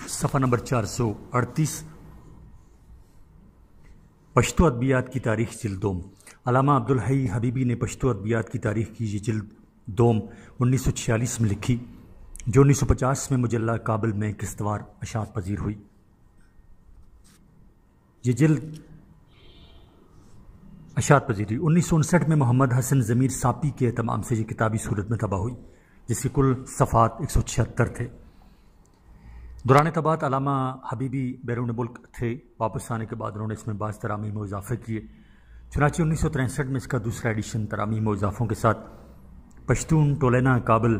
صفحہ نمبر 438 پشتو ادبیات کی تاریخ جلد دوم۔ علامہ عبدالحی حبیبی نے پشتو ادبیات کی تاریخ کی یہ جلد دوم 1946 میں لکھی، جو 1950 میں مجلہ کابل میں قسطوار اشاعت پذیر ہوئی۔ یہ جلد اشاعت پذیر ہوئی 1959 میں محمد حسن ضمیر ساپی کے اہتمام سے یہ کتابی صورت میں طبع ہوئی، جس کے کل صفحات 176 تھے۔ دوران طباعت علامہ حبیبی بیرون ملک تھے، واپس آنے کے بعد انہوں نے اس میں بعض ترامیم و اضافے کیے، چنانچہ 1963 میں اس کا دوسرا ایڈیشن ترامیم و اضافوں کے ساتھ پشتون ٹولینا کابل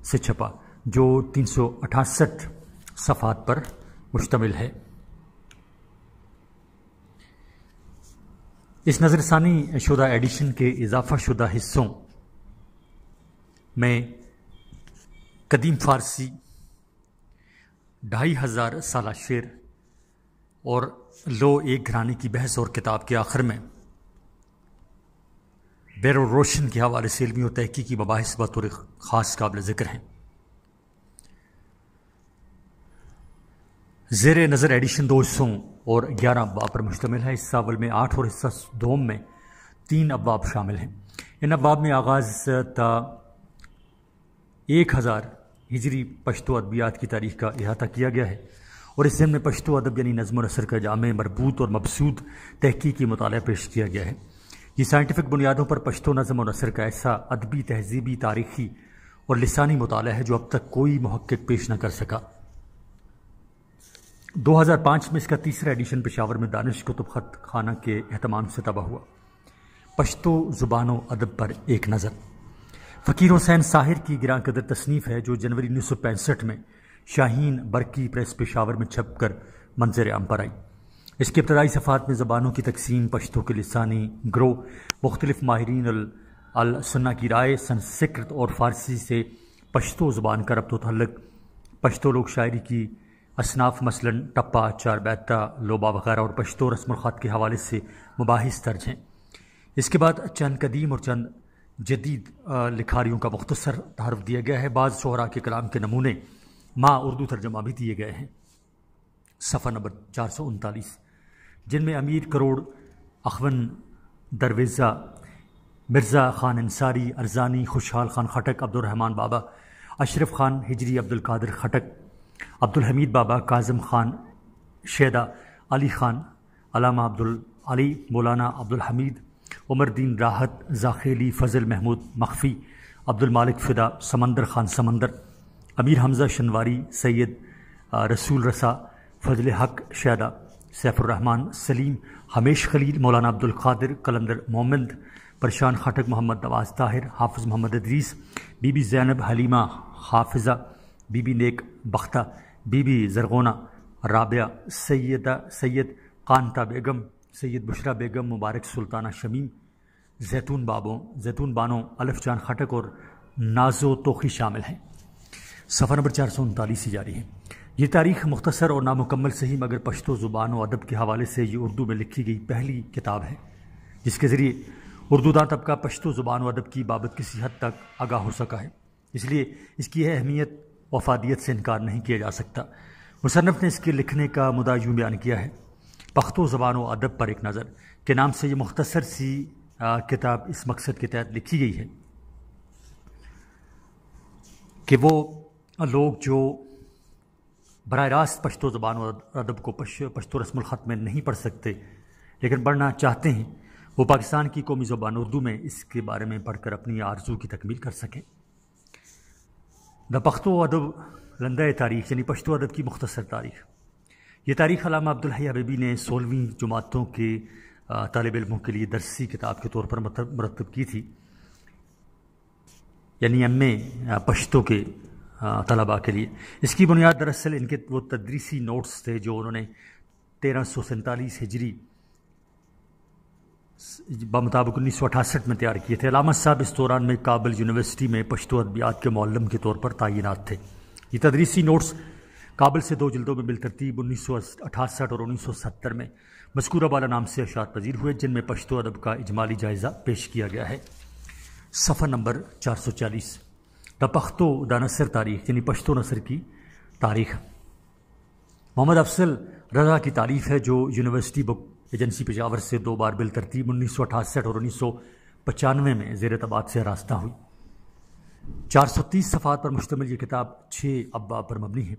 سے چھپا، جو 368 صفحات پر مشتمل ہے۔ اس نظر ثانی شدہ ایڈیشن کے اضافہ شدہ حصوں میں قدیم فارسی 2500 سالہ شعر اور لو ایک گھرانے کی بحث اور کتاب کے آخر میں بیر و روشن کے حوالے سے علمی و تحقیقی مباحث بطور خاص قابل ذکر ہیں۔ زیر نظر ایڈیشن 2 حصوں اور 11 ابواب پر مشتمل ہے۔ حصہ اول میں 8 اور حصہ دوم میں 3 ابواب شامل ہیں۔ ان ابواب میں آغاز تا 1000 ہجری پشتو ادبیات کی تاریخ کا احاطہ کیا گیا ہے، اور اس ضمن میں پشتو ادب یعنی نظم و نثر کا جامع، مربوط اور مبسوط تحقیقی مطالعہ پیش کیا گیا ہے۔ یہ سائنٹیفک بنیادوں پر پشتو نظم و نثر کا ایسا ادبی، تہذیبی، تاریخی اور لسانی مطالعہ ہے جو اب تک کوئی محقق پیش نہ کر سکا۔ 2005 میں اس کا تیسرا ایڈیشن پشاور میں دانش کتب خط خانہ کے اہتمام سے طبع ہوا۔ پشتو زبان و ادب پر ایک نظر فقیر حسین ساحر کی گراں قدر تصنیف ہے، جو جنوری 1965 میں شاہین برقی پریس پشاور میں چھپ کر منظر عام پر آئی۔ اس کے ابتدائی صفحات میں زبانوں کی تقسیم، پشتو کے لسانی گروہ، مختلف ماہرین السنہ کی رائے، سنسکرت اور فارسی سے پشتو زبان کا ربط و تعلق، پشتو لوک شاعری کی اصناف مثلاً ٹپا، چار بیتہ، لوبا وغیرہ، اور پشتو رسم الخط کے حوالے سے مباحث درج ہیں۔ اس کے بعد چند قدیم اور چند جدید لکھاریوں کا مختصر تعارف دیا گیا ہے۔ بعض شعراء کے کلام کے نمونے اردو ترجمہ بھی دیے گئے ہیں۔ صفحہ نمبر 439 جن میں امیر کروڑ، اخون درویزہ، مرزا خان انصاری، ارزانی، خوشحال خان خٹک، عبدالرحمن بابا، اشرف خان ہجری، عبدالقادر خٹک، عبدالحمید بابا، کاظم خان شیدہ، علی خان، علامہ عبدالعلی، مولانا عبدالحمید، عمر دین راحت، زاخیلی، فضل محمود مخفی، عبدالمالک فدا، سمندر خان سمندر، امیر حمزہ شنواری، سید رسول رسا، فضل حق شیدہ، سیف الرحمن سلیم، ہمیش خلیل، مولانا عبدالقادر، قلندر مومند، پرشان خٹک، محمد Nawaz Tahir, Hafiz Muhammad Idris, Bibi Zainab Halima Hafiza, Bibi Nek Bakhta, Bibi Zarghuna Rabia, Syed Qanta Begum, Syed بشرا بیگم، مبارک سلطانہ شمیم، زیتون بانو، الف جان خٹک اور نازو توخی شامل ہیں۔ صفحہ نمبر 439 جاری ہے۔ یہ تاریخ مختصر اور نامکمل صحیح مگر پشتو زبان و ادب کے حوالے سے یہ اردو میں لکھی گئی پہلی کتاب ہے، جس کے ذریعے اردو داں طبقہ پشتو زبان و ادب کی بابت کسی حد تک آگاہ ہو سکا ہے، اس لیے اس کی اہمیت و افادیت سے انکار نہیں کیا جا سکتا۔ مصنف نے اس کے لکھنے کا مدعا یوں بیان کیا ہے: پختو زبان و ادب پر ایک نظر کے نام سے یہ مختصر سی کتاب اس مقصد کے تحت لکھی گئی ہے کہ وہ لوگ جو براہ راست پشتو زبان و ادب کو پشتو رسم الخط میں نہیں پڑھ سکتے لیکن پڑھنا چاہتے ہیں، وہ پاکستان کی قومی زبان اردو میں اس کے بارے میں پڑھ کر اپنی آرزو کی تکمیل کر سکیں۔ دا پختو ادب لندہ تاریخ یعنی پشتو ادب کی مختصر تاریخ۔ یہ تاریخ علامہ عبدالحی حبیبی نے 16ویں جماعتوں کے طالب علموں کے لیے درسی کتاب کے طور پر مرتب کی تھی، یعنی ایم پشتو کے طلباء کے لیے۔ اس کی بنیاد دراصل ان کے وہ تدریسی نوٹس تھے جو انہوں نے 1347 ہجری بمطابق 1968 میں تیار کیے تھے۔ علامہ صاحب اس دوران میں کابل یونیورسٹی میں پشتو ادبیات کے معلم کے طور پر تعینات تھے۔ یہ تدریسی نوٹس کابل سے 2 جلدوں میں بالترتیب 1968 اور 1970 میں مذکورہ بالا نام سے اشاعت پذیر ہوئے، جن میں پشتو ادب کا اجمالی جائزہ پیش کیا گیا ہے۔ صفحہ نمبر 440 دا پختو دا نثر تاریخ یعنی پشتو نثر کی تاریخ۔ محمد افضل رضا کی تالیف ہے جو یونیورسٹی بک ایجنسی پشاور سے 2 بار بالترتیب 1968 اور 1995 میں زیر طباعت سے راستہ ہوئی۔ 430 صفحات پر مشتمل یہ کتاب 6 ابواب پر مبنی ہے۔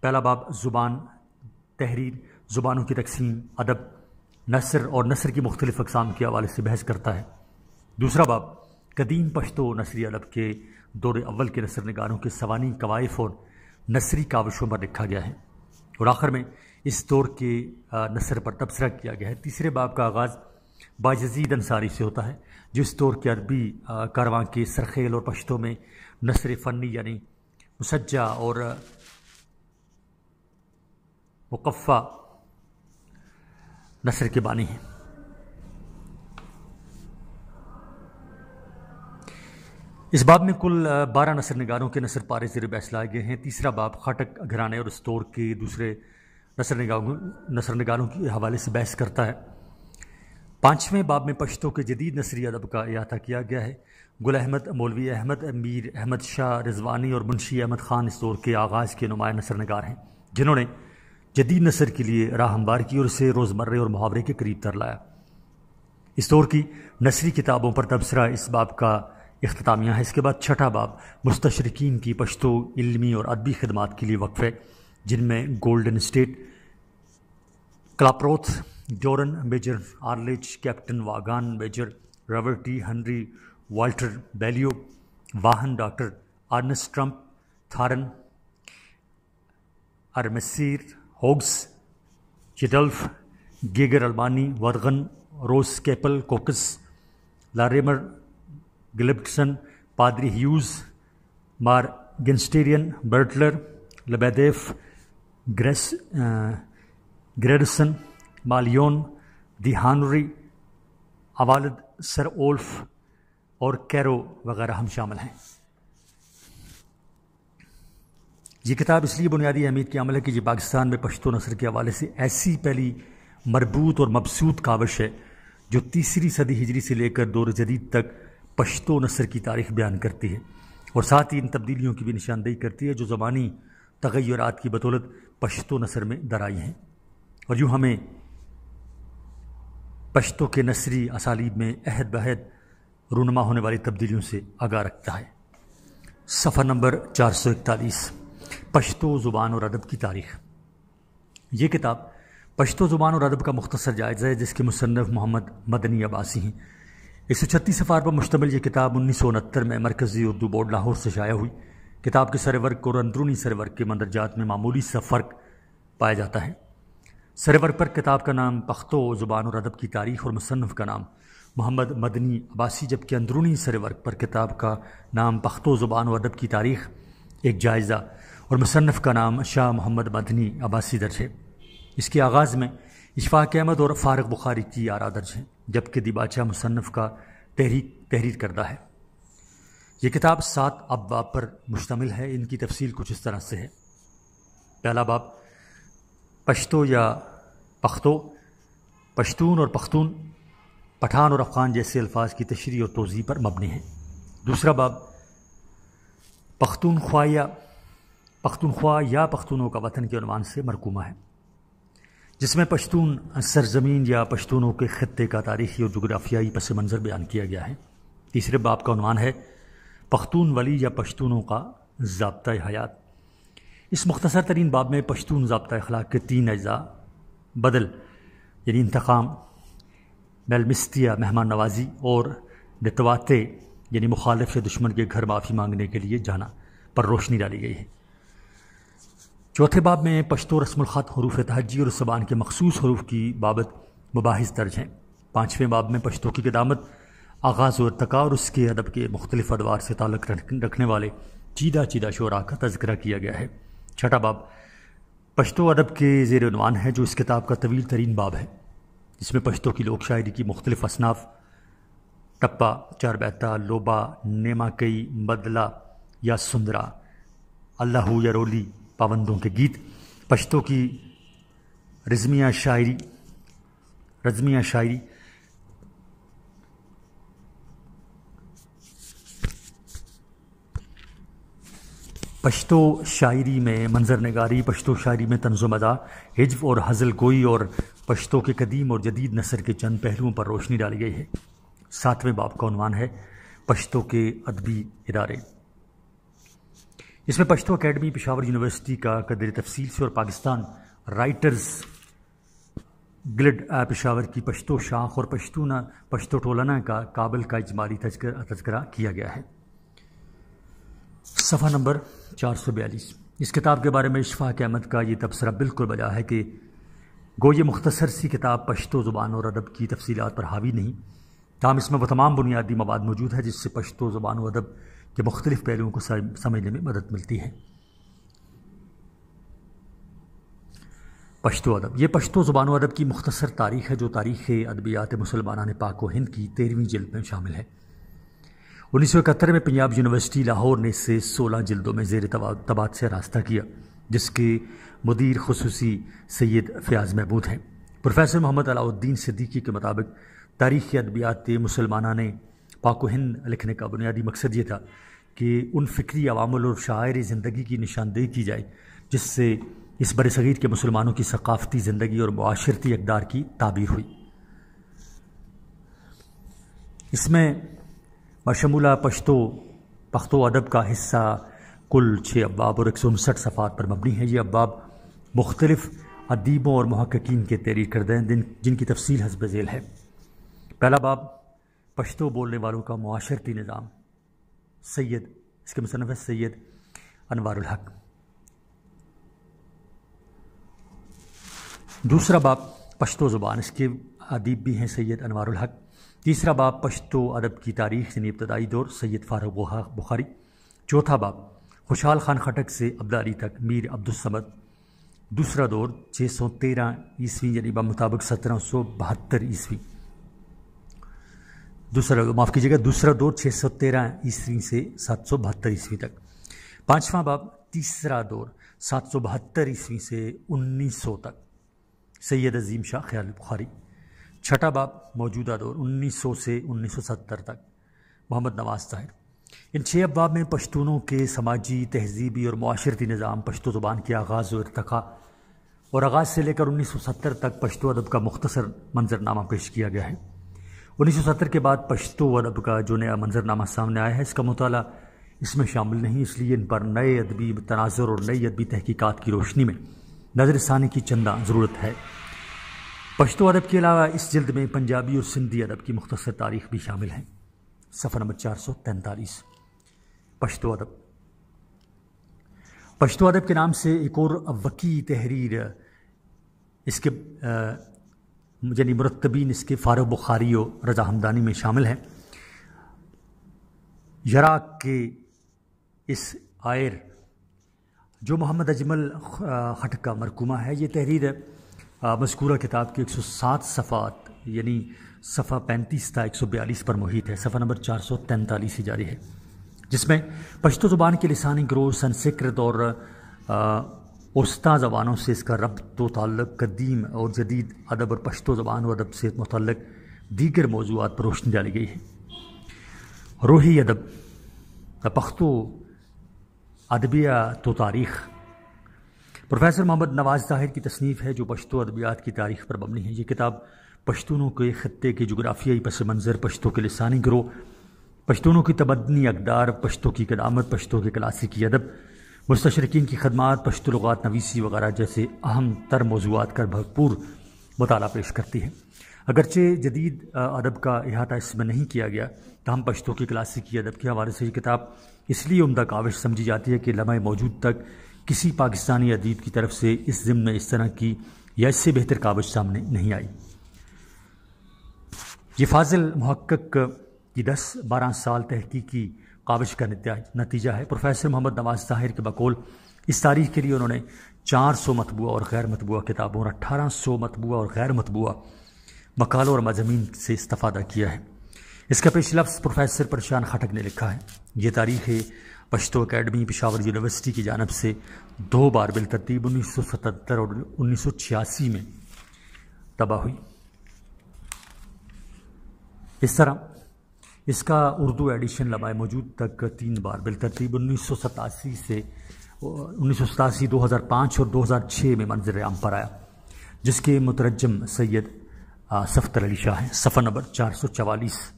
پہلا باب زبان، تحریر، زبانوں کی تقسیم، ادب، نثر اور نثر کی مختلف اقسام کے حوالے سے بحث کرتا ہے۔ دوسرا باب قدیم پشتو نثری ادب کے دور اول کے نثر نگاروں کے سوانح، کوائف اور نثری کاوشوں پر لکھا گیا ہے، اور آخر میں اس دور کے نثر پر تبصرہ کیا گیا ہے۔ تیسرے باب کا آغاز بایزید انصاری سے ہوتا ہے، جو اس دور کے عربی کارواں کے سرخیل اور پشتوں میں نثر فنی یعنی مسجع اور مقفع نثر کے بانی ہیں۔ اس باب میں کل 12 نثر نگاروں کے نثر پارے زیر بحث لائے گئے ہیں۔ تیسرا باب خاٹک گھرانے اور اس دور کے دوسرے نثر نگاروں کے حوالے سے بحث کرتا ہے۔ 5ویں باب میں پشتو کے جدید نثری ادب کا احاطہ کیا گیا ہے۔ گل احمد، مولوی احمد، میر احمد شاہ رضوانی اور منشی احمد خان اس دور کے آغاز کے نمایاں نثر نگار ہیں، جنہوں نے جدید نثر کے لیے راہ ہموار کی اور اسے روزمرہ اور محاورے کے قریب تر لایا۔ اس دور کی نثری کتابوں پر تبصرہ اس باب کا اختتامیہ ہے۔ اس کے بعد 6واں باب مستشرقین کی پشتو علمی اور ادبی خدمات کے لیے وقف ہے، جن میں golden estate, Klaproth, Dorn, major Orlich, captain Wagan, major Raverty, Henry, Walter Bellew, Vaughan, doctor Ernest Trumpp, Thorn, ارمسیر، ہوگس، چیڈلف، گیگر البانی، ورغن، Rose Keppel, Cox, Lorimer, Gilbertson, پادری ہیوز، مار گنسٹیرین، برٹلر، لبیدیف، گریڈسن، مالیون، دی ہانری، اوالد، سر اولف اور کیرو وغیرہ ہم شامل ہیں۔ یہ کتاب اس لیے بنیادی اہمیت کی حامل ہے کہ یہ پاکستان میں پشتو نثر کے حوالے سے ایسی پہلی مربوط اور مبسوط کاوش ہے جو 3 صدی ہجری سے لے کر دور جدید تک پشتو نثر کی تاریخ بیان کرتی ہے، اور ساتھ ہی ان تبدیلیوں کی بھی نشاندہی کرتی ہے جو زمانی تغیرات کی بدولت پشتو نثر میں درائی ہیں، اور یوں ہمیں پشتو کے نثری اسالیب میں عہد بہد رونما ہونے والی تبدیلیوں سے آگاہ رکھتا ہے۔ صفحہ نمبر 441، پشتو زبان اور ادب کی تاریخ۔ یہ کتاب پشتو زبان اور ادب کا مختصر جائزہ ہے، جس کے مصنف محمد مدنی عباسی ہیں۔ 136 صفحات پر مشتمل یہ کتاب 1969 میں مرکزی اردو بورڈ لاہور سے شائع ہوئی۔ کتاب کے سر ورق اور اندرونی سر ورق کے مندرجات میں معمولی سا فرق پایا جاتا ہے۔ سر ورق پر کتاب کا نام پختو زبان اور ادب کی تاریخ اور مصنف کا نام محمد مدنی عباسی، جبکہ اندرونی سر ورق پر کتاب کا نام پختو زبان و ادب کی تاریخ ایک جائزہ اور مصنف کا نام شاہ محمد مدنی عباسی درج ہے۔ اس کے آغاز میں اشفاق احمد اور فارغ بخاری کی آراء درج ہیں، جبکہ دیباچہ مصنف کا تحریر کردہ ہے۔ یہ کتاب 7 ابواب پر مشتمل ہے۔ ان کی تفصیل کچھ اس طرح سے ہے۔ پہلا باب پشتو یا پختو، پشتون اور پختون، پٹھان اور افغان جیسے الفاظ کی تشریح اور توضیح پر مبنی ہے۔ دوسرا باب پختونخوا یا پختونوں کا وطن کے عنوان سے مرقومہ ہے، جس میں پشتون سرزمین یا پشتونوں کے خطے کا تاریخی اور جغرافیائی پس منظر بیان کیا گیا ہے۔ تیسرے باب کا عنوان ہے پختون ولی یا پشتونوں کا ضابطۂ حیات۔ اس مختصر ترین باب میں پشتون ضابطۂ اخلاق کے 3 اجزاء بدل یعنی انتقام، میلمستیا مہمان نوازی اور نتواتے یعنی مخالف یا دشمن کے گھر معافی مانگنے کے لیے جانا پر روشنی ڈالی گئی ہے۔ چوتھے باب میں پشتو رسم الخط، حروف تہجی اور زبان کے مخصوص حروف کی بابت مباحث درج ہیں۔ 5ویں باب میں پشتو کی قدامت، آغاز و ارتقاء اور اس کے ادب کے مختلف ادوار سے تعلق رکھنے والے چیدہ شعراء کا تذکرہ کیا گیا ہے۔ 6واں باب پشتو ادب کے زیر عنوان ہے، جو اس کتاب کا طویل ترین باب ہے، جس میں پشتو کی لوک شاعری کی مختلف اصناف، ٹپا، چار بیتہ، لوبا، نیما کئی، بدلہ یا سندرا، اللہ یا رولی، پابندوں کے گیت، پشتو کی رزمیہ شاعری، پشتو شاعری میں منظر نگاری، پشتو شاعری میں طنز و مزاح، ہجو اور ہزل گوئی اور پشتو کے قدیم اور جدید نثر کے چند پہلوؤں پر روشنی ڈالی گئی ہے۔ 7ویں باب کا عنوان ہے پشتو کے ادبی ادارے۔ اس میں پشتو اکیڈمی پشاور یونیورسٹی کا قدر تفصیل سے اور پاکستان رائٹرز گلڈ پشاور کی پشتو شاخ اور پشتو ٹولنا کا قابل کا اجمالی تذکرہ کیا گیا ہے۔ صفحہ نمبر 442۔ اس کتاب کے بارے میں اشفاق احمد کا یہ تبصرہ بالکل بجا ہے کہ گو یہ مختصر سی کتاب پشتو زبان اور ادب کی تفصیلات پر حاوی نہیں، تاہم اس میں وہ تمام بنیادی مواد موجود ہے جس سے پشتو زبان و ادب کے مختلف پہلوؤں کو سمجھنے میں مدد ملتی ہے۔ پشتو ادب، یہ پشتو زبان و ادب کی مختصر تاریخ ہے جو تاریخ ادبیات مسلمانان پاک و ہند کی 13ویں جلد میں شامل ہے۔ 1971 میں پنجاب یونیورسٹی لاہور نے اسے 16 جلدوں میں زیر طباعت سے راستہ کیا، جس کے مدیر خصوصی سید فیاض محمود ہیں۔ پروفیسر محمد علاء الدین صدیقی کے مطابق تاریخ ادبیات مسلمانان پاک و ہند لکھنے کا بنیادی مقصد یہ تھا کہ ان فکری عوامل اور شاعر زندگی کی نشاندہی کی جائے جس سے اس برصغیر کے مسلمانوں کی ثقافتی زندگی اور معاشرتی اقدار کی تعبیر ہوئی۔ اس میں بشمولہ پختو ادب کا حصہ کل 6 ابواب اور 159 صفحات پر مبنی ہے۔ یہ ابواب مختلف ادیبوں اور محققین کے تحریر کردہ ہیں جن کی تفصیل حسب ذیل ہے۔ پہلا باب پشتو بولنے والوں کا معاشرتی نظام، اس کے مصنف ہے سید انوار الحق۔ دوسرا باب پشتو زبان، اس کے ادیب بھی ہیں سید انوار الحق۔ تیسرا باب پشتو ادب کی تاریخ یعنی ابتدائی دور، سید فاروق بخاری۔ چوتھا باب خوشحال خان خٹک سے عبد علی تک، میر عبدالصمد۔ دوسرا دور 613 عیسوی یعنی بمطابق 1772 عیسوی۔ دوسرا دور 613 عیسوی سے 772 عیسوی تک۔ پانچواں باب تیسرا دور 772 عیسوی سے 1900 تک، سید عظیم شاہ خیال بخاری۔ چھٹا باب موجودہ دور 1900 سے 1970 تک، محمد نواز طاہر۔ ان 6 ابواب میں پشتونوں کے سماجی، تہذیبی اور معاشرتی نظام، پشتو زبان کے آغاز و ارتقاء اور آغاز سے لے کر 1970 تک پشتو ادب کا مختصر منظرنامہ پیش کیا گیا ہے۔ 1970 کے بعد پشتو ادب کا جو نیا منظرنامہ سامنے آیا ہے اس کا مطالعہ اس میں شامل نہیں، اس لیے ان پر نئے ادبی تناظر اور نئی ادبی تحقیقات کی روشنی میں نظر ثانی کی چندہ ضرورت ہے۔ پشتو ادب کے علاوہ اس جلد میں پنجابی اور سندھی ادب کی مختصر تاریخ بھی شامل ہے۔ صفحہ نمبر 443۔ پشتو ادب کے نام سے ایک اور وسیع تحریر اس کے یعنی مرتبین اس کے فاروق بخاری و رضا ہمدانی میں شامل ہیں۔ یراق کے اس آئر جو محمد اجمل خٹک کا مرکومہ ہے، یہ تحریر مذکورہ کتاب کے 107 صفحات یعنی صفحہ 35 تا 142 پر محیط ہے۔ صفحہ نمبر 443 ہی جاری ہے، جس میں پشتو زبان کے لسانی گروہ، سنسکرت اور اوسطی زبانوں سے اس کا ربط و تعلق، قدیم اور جدید ادب اور پشتو زبان و ادب سے متعلق دیگر موضوعات پر روشنی ڈالی گئی ہے۔ روحی ادب، پختو ادبیات و تاریخ، پروفیسر محمد نواز طاہر کی تصنیف ہے جو پشتو ادبیات کی تاریخ پر مبنی ہے۔ یہ کتاب پشتونوں کے خطے کے جغرافیائی پس منظر، پشتو کے لسانی گروہ، پشتونوں کی تمدنی اقدار، پشتو کی قدامت، پشتو کے کلاسیکی ادب، مستشرقین کی خدمات، پشتو لغات نویسی وغیرہ جیسے اہم تر موضوعات کا بھرپور مطالعہ پیش کرتی ہے۔ اگرچہ جدید ادب کا احاطہ اس میں نہیں کیا گیا، تاہم پشتو کی کلاسیکی ادب کے حوالے سے یہ کتاب اس لیے عمدہ کاوش سمجھی جاتی ہے کہ لمحہ موجود تک کسی پاکستانی ادیب کی طرف سے اس ضمن میں اس طرح کی یا اس سے بہتر کاوش سامنے نہیں آئی۔ یہ فاضل محقق کی 10-12 سال تحقیقی کاوش کا نتیجہ ہے۔ پروفیسر محمد نواز طاہر کے بقول اس تاریخ کے لیے انہوں نے 400 مطبوعہ اور غیر مطبوعہ کتابوں اور 1800 مطبوعہ اور غیر مطبوعہ مقالوں اور مضامین سے استفادہ کیا ہے۔ اس کا پیش لفظ پروفیسر پرشان خٹک نے لکھا ہے۔ یہ تاریخ پشتو اکیڈمی پشاور یونیورسٹی کی جانب سے 2 بار بالترتیب 1977 اور 1986 میں طبع ہوئی۔ اس طرح اس کا اردو ایڈیشن لمحہ موجود تک 3 بار بالترتیب 1987 سے 2005 اور 2006 میں منظر عام پر آیا، جس کے مترجم سید صفدر علی شاہ ہیں۔ صفحہ نمبر 444۔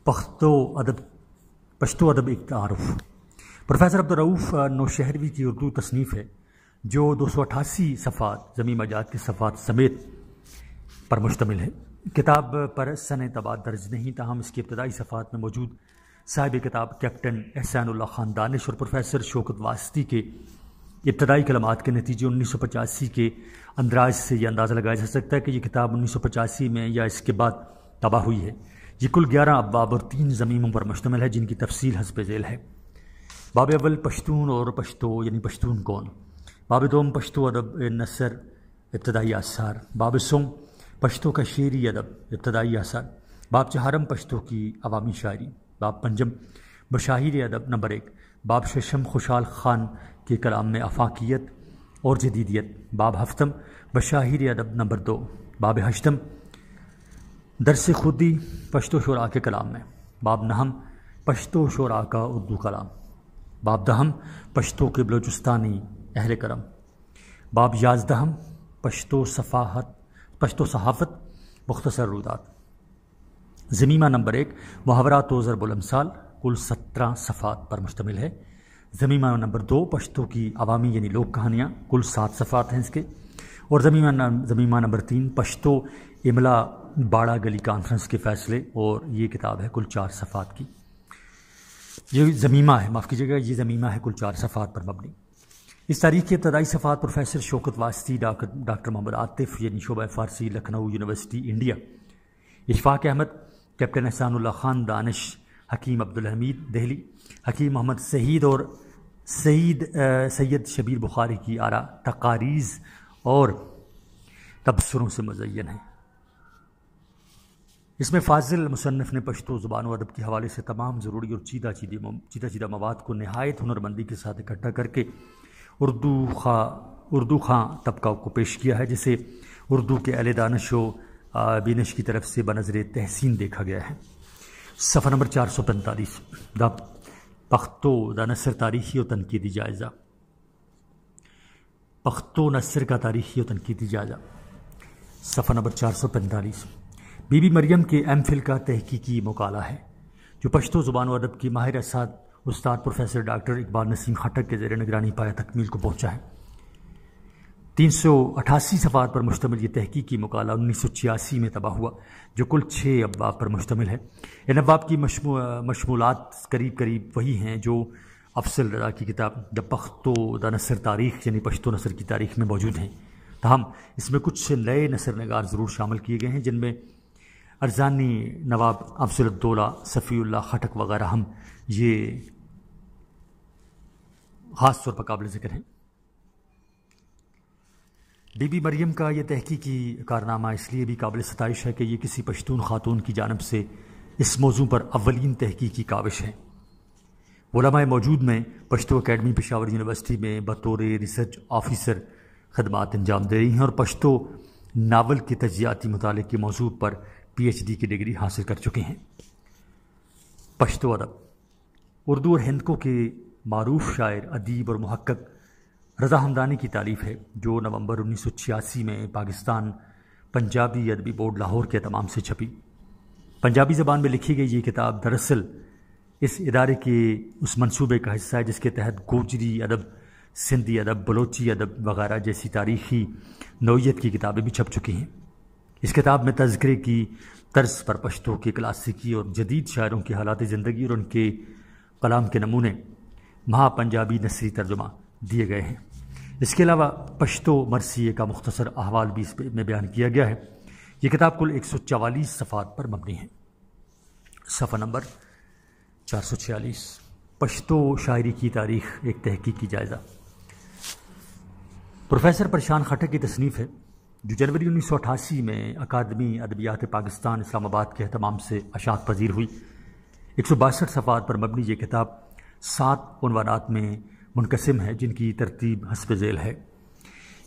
پشتو ادب ایک تعارف۔ پروفیسر عبدالرؤف نوشہروی کی اردو تصنیف ہے جو 288 صفحات ضمیمہ جات کے صفحات سمیت پر مشتمل ہے۔ کتاب پر سنِ طباعت درج نہیں، تاہم اس کی ابتدائی صفحات میں موجود صاحب کتاب کیپٹن احسان اللہ خان دانش اور پروفیسر شوکت واسطی کے ابتدائی کلمات کے نتیجے 1985 کے اندراج سے یہ اندازہ لگایا جا سکتا ہے کہ یہ کتاب 1985 میں یا اس کے بعد طبع ہوئی ہے۔ یہ کل 11 ابواب اور 3 ضمیموں پر مشتمل ہے، جن کی تفصیل حسب ذیل ہے۔ باب اول پشتون اور پشتو یعنی پشتون کون۔ باب دوم پشتو ادب نثر ابتدائی آثار۔ باب سوم پشتو کا شعری ادب ابتدائی آثار۔ باب چہارم پشتو کی عوامی شاعری۔ باب پنجم بشاہیر ادب نمبر 1۔ باب ششم خوشحال خان کے کلام میں آفاقیت اور جدیدیت۔ باب ہفتم بشاہیر ادب نمبر 2۔ باب ہشتم درس خودی پشتو شعراء کے کلام میں۔ باب نہم پشتو شعراء کا اردو کلام۔ باب دہم پشتو کے بلوچستانی اہل کرم۔ باب یازدہم پشتو صحافت مختصر رودات۔ ضمیمہ نمبر 1 محاورات و ضرب الامثال کل 17 صفحات پر مشتمل ہے۔ ضمیمہ نمبر 2 پشتو کی عوامی یعنی لوک کہانیاں کل 7 صفحات ہیں اس کے۔ اور ضمیمہ نمبر 3 پشتو املا باڑہ گلی کانفرنس کے فیصلے، اور یہ کتاب ہے کل 4 صفحات کی۔ یہ ضمیمہ ہے، معاف کیجیے گا، یہ ضمیمہ ہے کل 4 صفحات پر مبنی۔ اس تاریخ کی ابتدائی صفحات پروفیسر شوکت واسطی، ڈاکٹر محمد عاطف یعنی شعبہ Farsi Lucknow university India, Ashfaq Ahmad, captain Ehsanullah Khan Danish, حکیم عبدالحمید دہلی، حکیم محمد سعید اور سید شبیر بخاری کی آراء، تقاریز اور تبصروں سے مزین ہے۔ اس میں فاضل مصنف نے پشتو زبان و ادب کے حوالے سے تمام ضروری اور چیدہ مواد کو نہایت ہنرمندی کے ساتھ اکٹھا کر کے اردو خاں طبقہ کو پیش کیا ہے، جسے اردو کے اہل دانش و بینش کی طرف سے بنظر تحسین دیکھا گیا ہے۔ صفحہ نمبر 445 دا پختو دا نثر تاریخی و تنقیدی جائزہ۔ پختو نثر کا تاریخی و تنقیدی جائزہ، صفحہ نمبر 445۔ بی بی مریم کے ایم فل کا تحقیقی مقالہ ہے جو پشتو زبان و ادب کی ماہر استاد پروفیسر ڈاکٹر اقبال نسیم خٹک کے زیر نگرانی پایا تکمیل کو پہنچا ہے۔ 388 صفحات پر مشتمل یہ تحقیقی مقالہ 1986 میں طبع ہوا، جو کل 6 ابواب پر مشتمل ہے۔ ان ابواب کی مشمولات قریب وہی ہیں جو افضل رضا کی کتاب دا پختو دا نثر تاریخ یعنی پشتو نثر کی تاریخ میں موجود ہیں، تاہم اس میں کچھ نئے نثر نگار ضرور شامل کیے گئے ہیں، جن میں ارزانی نواب افضل الدولہ صفی اللہ خٹک وغیرہ ہم یہ خاص طور پر قابل ذکر ہیں۔ بی بی مریم کا یہ تحقیقی کارنامہ اس لیے بھی قابل ستائش ہے کہ یہ کسی پشتون خاتون کی جانب سے اس موضوع پر اولین تحقیقی کاوش ہے۔ علماء موجود میں پشتو اکیڈمی پشاور یونیورسٹی میں بطور ریسرچ آفیسر خدمات انجام دے رہی ہیں اور پشتو ناول کے تجزیاتی مطالعے کے موضوع پر PhD کی ڈگری حاصل کر چکے ہیں۔ پشتو ادب اردو اور ہند کو کے معروف شاعر، ادیب اور محقق رضا ہمدانی کی تالیف ہے، جو نومبر 1986 میں پاکستان پنجابی ادبی بورڈ لاہور کے اہتمام سے چھپی۔ پنجابی زبان میں لکھی گئی یہ کتاب دراصل اس ادارے کے اس منصوبے کا حصہ ہے جس کے تحت گوجری ادب، سندھی ادب، بلوچی ادب وغیرہ جیسی تاریخی نوعیت کی کتابیں بھی چھپ چکی ہیں۔ اس کتاب میں تذکرے کی طرز پر پشتو کے کلاسیکی اور جدید شاعروں کی حالات زندگی اور ان کے کلام کے نمونے مہا پنجابی نثری ترجمہ دیے گئے ہیں۔ اس کے علاوہ پشتو مرثیے کا مختصر احوال بھی اس میں بیان کیا گیا ہے۔ یہ کتاب کل 144 صفحات پر مبنی ہے۔ صفحہ نمبر 446 پشتو شاعری کی تاریخ ایک تحقیقی جائزہ۔ پروفیسر پرشان خٹک کی تصنیف ہے جو جنوری 1988 میں اکادمی ادبیات پاکستان اسلام آباد کے اہتمام سے اشاعت پذیر ہوئی۔ 162 صفحات پر مبنی یہ کتاب 7 عنوانات میں منقسم ہے، جن کی ترتیب حسب ذیل ہے۔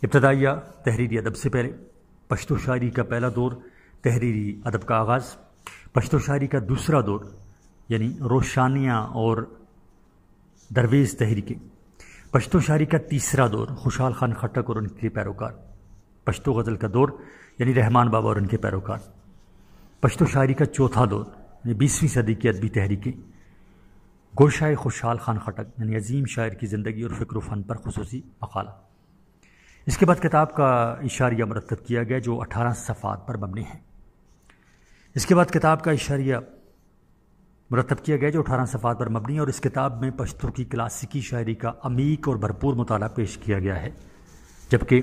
ابتدائیہ تحریری ادب سے پہلے، پشتو شاعری کا پہلا دور، تحریری ادب کا آغاز، پشتو شاعری کا دوسرا دور یعنی روشانیاں اور درویز تحریکیں. پشتو شاعری کا تیسرا دور خوشحال خان خٹک اور ان کے پیروکار. پشتو غزل کا دور یعنی رحمان بابا اور ان کے پیروکار. پشتو شاعری کا چوتھا دور یعنی 20ویں صدی کی ادبی تحریکیں. گوشائے خوشحال خان خٹک یعنی عظیم شاعر کی زندگی اور فکر و فن پر خصوصی مقالہ. اس کے بعد کتاب کا اشاریہ مرتب کیا گیا جو 18 صفحات پر مبنی ہے. اس کے بعد کتاب کا اشاریہ مرتب کیا گیا جو 18 صفحات پر مبنی ہے، اور اس کتاب میں پشتو کی کلاسیکی شاعری کا عمیق اور بھرپور مطالعہ پیش کیا گیا ہے، جبکہ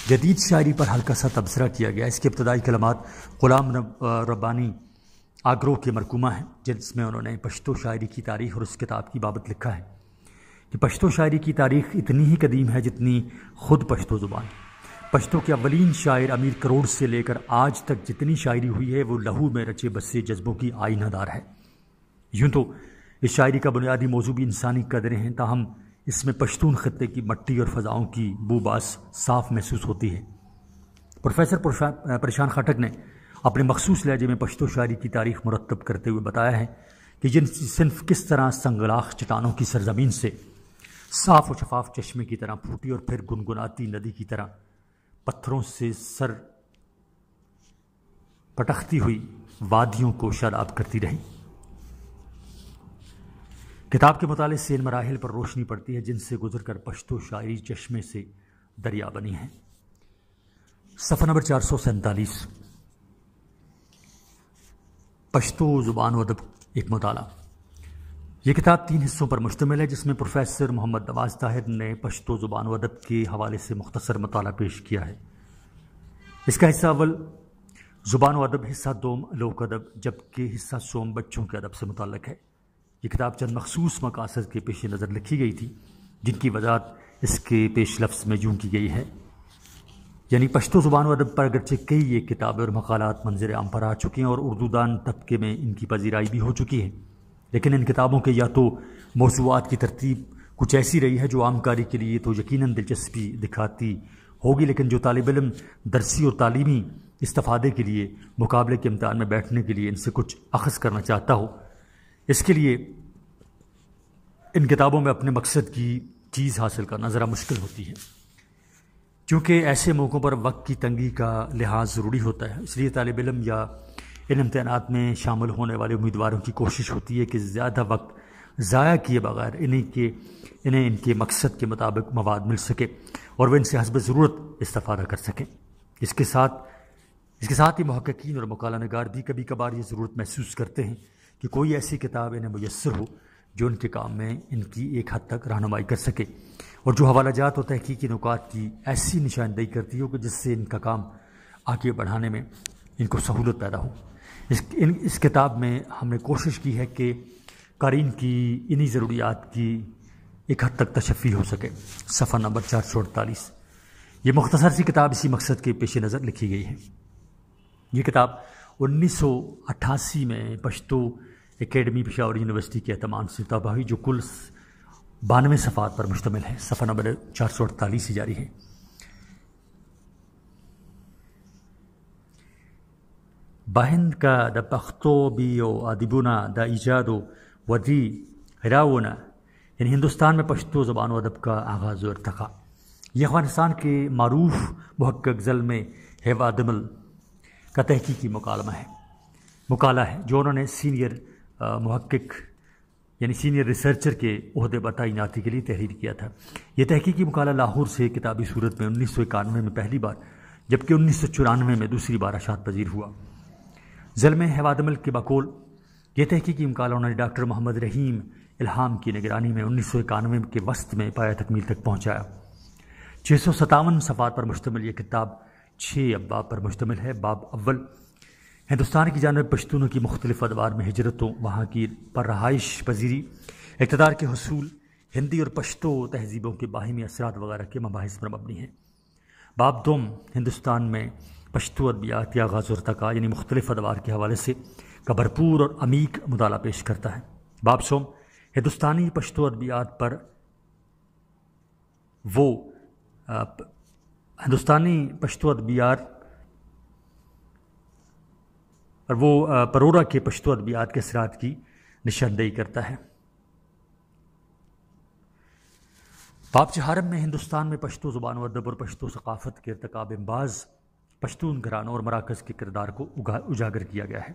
جدید شاعری پر ہلکا سا تبصرہ کیا گیا. اس کے ابتدائی کلمات غلام ربانی آگرو کے مرکومہ ہیں، جس میں انہوں نے پشتو شاعری کی تاریخ اور اس کتاب کی بابت لکھا ہے کہ پشتو شاعری کی تاریخ اتنی ہی قدیم ہے جتنی خود پشتو زبان. پشتو کے اولین شاعر امیر کروڑ سے لے کر آج تک جتنی شاعری ہوئی ہے وہ لہو میں رچے بسے جذبوں کی آئینہ دار ہے. یوں تو اس شاعری کا بنیادی موضوع بھی انسانی قدریں ہیں، تاہم اس میں پشتون خطے کی مٹی اور فضاؤں کی بو باس صاف محسوس ہوتی ہے. پروفیسر پریشان خٹک نے اپنے مخصوص لہجے میں پشتو شاعری کی تاریخ مرتب کرتے ہوئے بتایا ہے کہ جن صنف کس طرح سنگلاخ چٹانوں کی سرزمین سے صاف و شفاف چشمے کی طرح پھوٹی اور پھر گنگناتی ندی کی طرح پتھروں سے سر پٹختی ہوئی وادیوں کو شاداب کرتی رہی. کتاب کے مطالعے سے ان مراحل پر روشنی پڑتی ہے جن سے گزر کر پشتو شاعری چشمے سے دریا بنی ہے. صفحہ نمبر 447. پشتو زبان و ادب ایک مطالعہ. یہ کتاب 3 حصوں پر مشتمل ہے جس میں پروفیسر محمد نواز طاہر نے پشتو زبان و ادب کے حوالے سے مختصر مطالعہ پیش کیا ہے. اس کا حصہ اول زبان و ادب، حصہ دوم لوک ادب، جبکہ حصہ سوم بچوں کے ادب سے متعلق ہے. یہ کتاب چند مخصوص مقاصد کے پیش نظر لکھی گئی تھی جن کی وضاحت اس کے پیش لفظ میں یوں کی گئی ہے، یعنی پشتو زبان و ادب پر اگرچہ کئی یہ کتابیں اور مقالات منظر عام پر آ چکے ہیں اور اردو دان طبقے میں ان کی پذیرائی بھی ہو چکی ہے، لیکن ان کتابوں کے یا تو موضوعات کی ترتیب کچھ ایسی رہی ہے جو عام کاری کے لیے تو یقیناً دلچسپی دکھاتی ہوگی، لیکن جو طالب علم درسی اور تعلیمی استفادے کے لیے مقابلے کے امتحان میں بیٹھنے کے لیے ان سے کچھ اخذ کرنا چاہتا ہو، اس کے لیے ان کتابوں میں اپنے مقصد کی چیز حاصل کرنا ذرا مشکل ہوتی ہے. چونکہ ایسے موقعوں پر وقت کی تنگی کا لحاظ ضروری ہوتا ہے، اس لیے طالب علم یا ان امتحانات میں شامل ہونے والے امیدواروں کی کوشش ہوتی ہے کہ زیادہ وقت ضائع کیے بغیر انہیں ان کے مقصد کے مطابق مواد مل سکے اور وہ ان سے حسب ضرورت استفادہ کر سکیں. اس کے ساتھ ہی محققین اور مقالہ نگار بھی کبھی کبھار یہ ضرورت محسوس کرتے ہیں کہ کوئی ایسی کتاب انہیں میسر ہو جو ان کے کام میں ان کی ایک حد تک رہنمائی کر سکے اور جو حوالہ جات اور تحقیقی نکات کی ایسی نشاندہی کرتی ہو کہ جس سے ان کا کام آگے بڑھانے میں ان کو سہولت پیدا ہو. اس کتاب میں ہم نے کوشش کی ہے کہ قارئین کی انہی ضروریات کی ایک حد تک تشفی ہو سکے. صفحہ نمبر 448. یہ مختصر سی کتاب اسی مقصد کے پیش نظر لکھی گئی ہے. یہ کتاب 1988 میں پشتو اکیڈمی پشاور یونیورسٹی کے اہتمام سے طبع ہوئی جو کل 92 صفحات پر مشتمل ہے. صفحہ نمبر 448 سے جاری ہے. باہند کا دا پختو بیو ادبونا دا ایجادو ودی ہراونا، یعنی ہندوستان میں پشتو زبان و ادب کا آغاز و ارتقاء. یہ افغانستان کے معروف محقق زلمے ہیوا دمل کا تحقیقی مقالہ ہے جو انہوں نے سینئر محقق یعنی سینئر ریسرچر کے عہدے پر تعیناتی کے لیے تحریر کیا تھا. یہ تحقیقی مقالہ لاہور سے کتابی صورت میں 1991 میں پہلی بار جبکہ 1994 میں دوسری بار اشاعت پذیر ہوا. زلمے ہیوادمل کے بقول یہ تحقیقی مقالہ انہوں نے ڈاکٹر محمد رحیم الہام کی نگرانی میں 1991 کے وسط میں پایہ تکمیل تک پہنچایا. 657 صفحات پر مشتمل یہ کتاب 6 ابواب پر مشتمل ہے. باب اول، ہندوستان کی جانب پشتونوں کی مختلف ادوار میں ہجرتوں، وہاں کی پر رہائش پذیری، اقتدار کے حصول، ہندی اور پشتو تہذیبوں کے باہمی اثرات وغیرہ کے مباحث پر مبنی ہے. باب دوم، ہندوستان میں پشتو ادبیات یا آغاز و ارتقاء یعنی مختلف ادوار کے حوالے سے کا بھرپور اور عمیق مطالعہ پیش کرتا ہے. باب سوم، ہندوستانی پشتو ادبیات پر ہندوستانی پشتو ادبیات اور وہ پرورا کے پشتو ادبیات کے اثرات کی نشاندہی کرتا ہے۔ باب چہارم میں ہندوستان میں پشتو زبان و ادب اور پشتو ثقافت کے ارتقاب بعض پشتون گھرانوں اور مراکز کے کردار کو اجاگر کیا گیا ہے،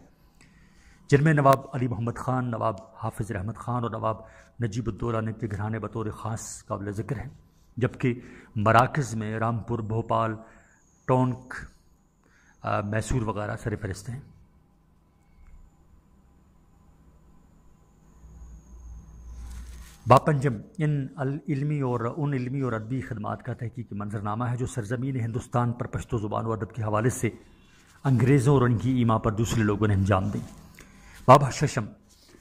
جن میں نواب علی محمد خان، نواب حافظ رحمت خان اور نواب نجیب الدولہ کے گھرانے بطور خاص قابل ذکر ہیں، جبکہ مراکز میں رامپور، بھوپال، ٹونک، میسور وغیرہ سر فہرست ہیں۔ باب پنجم ان علمی اور ادبی خدمات کا تحقیقی منظرنامہ ہے جو سرزمین ہندوستان پر پشتو زبان و ادب کے حوالے سے انگریزوں اور ان کی ایما پر دوسرے لوگوں نے انجام دی۔ باب ششم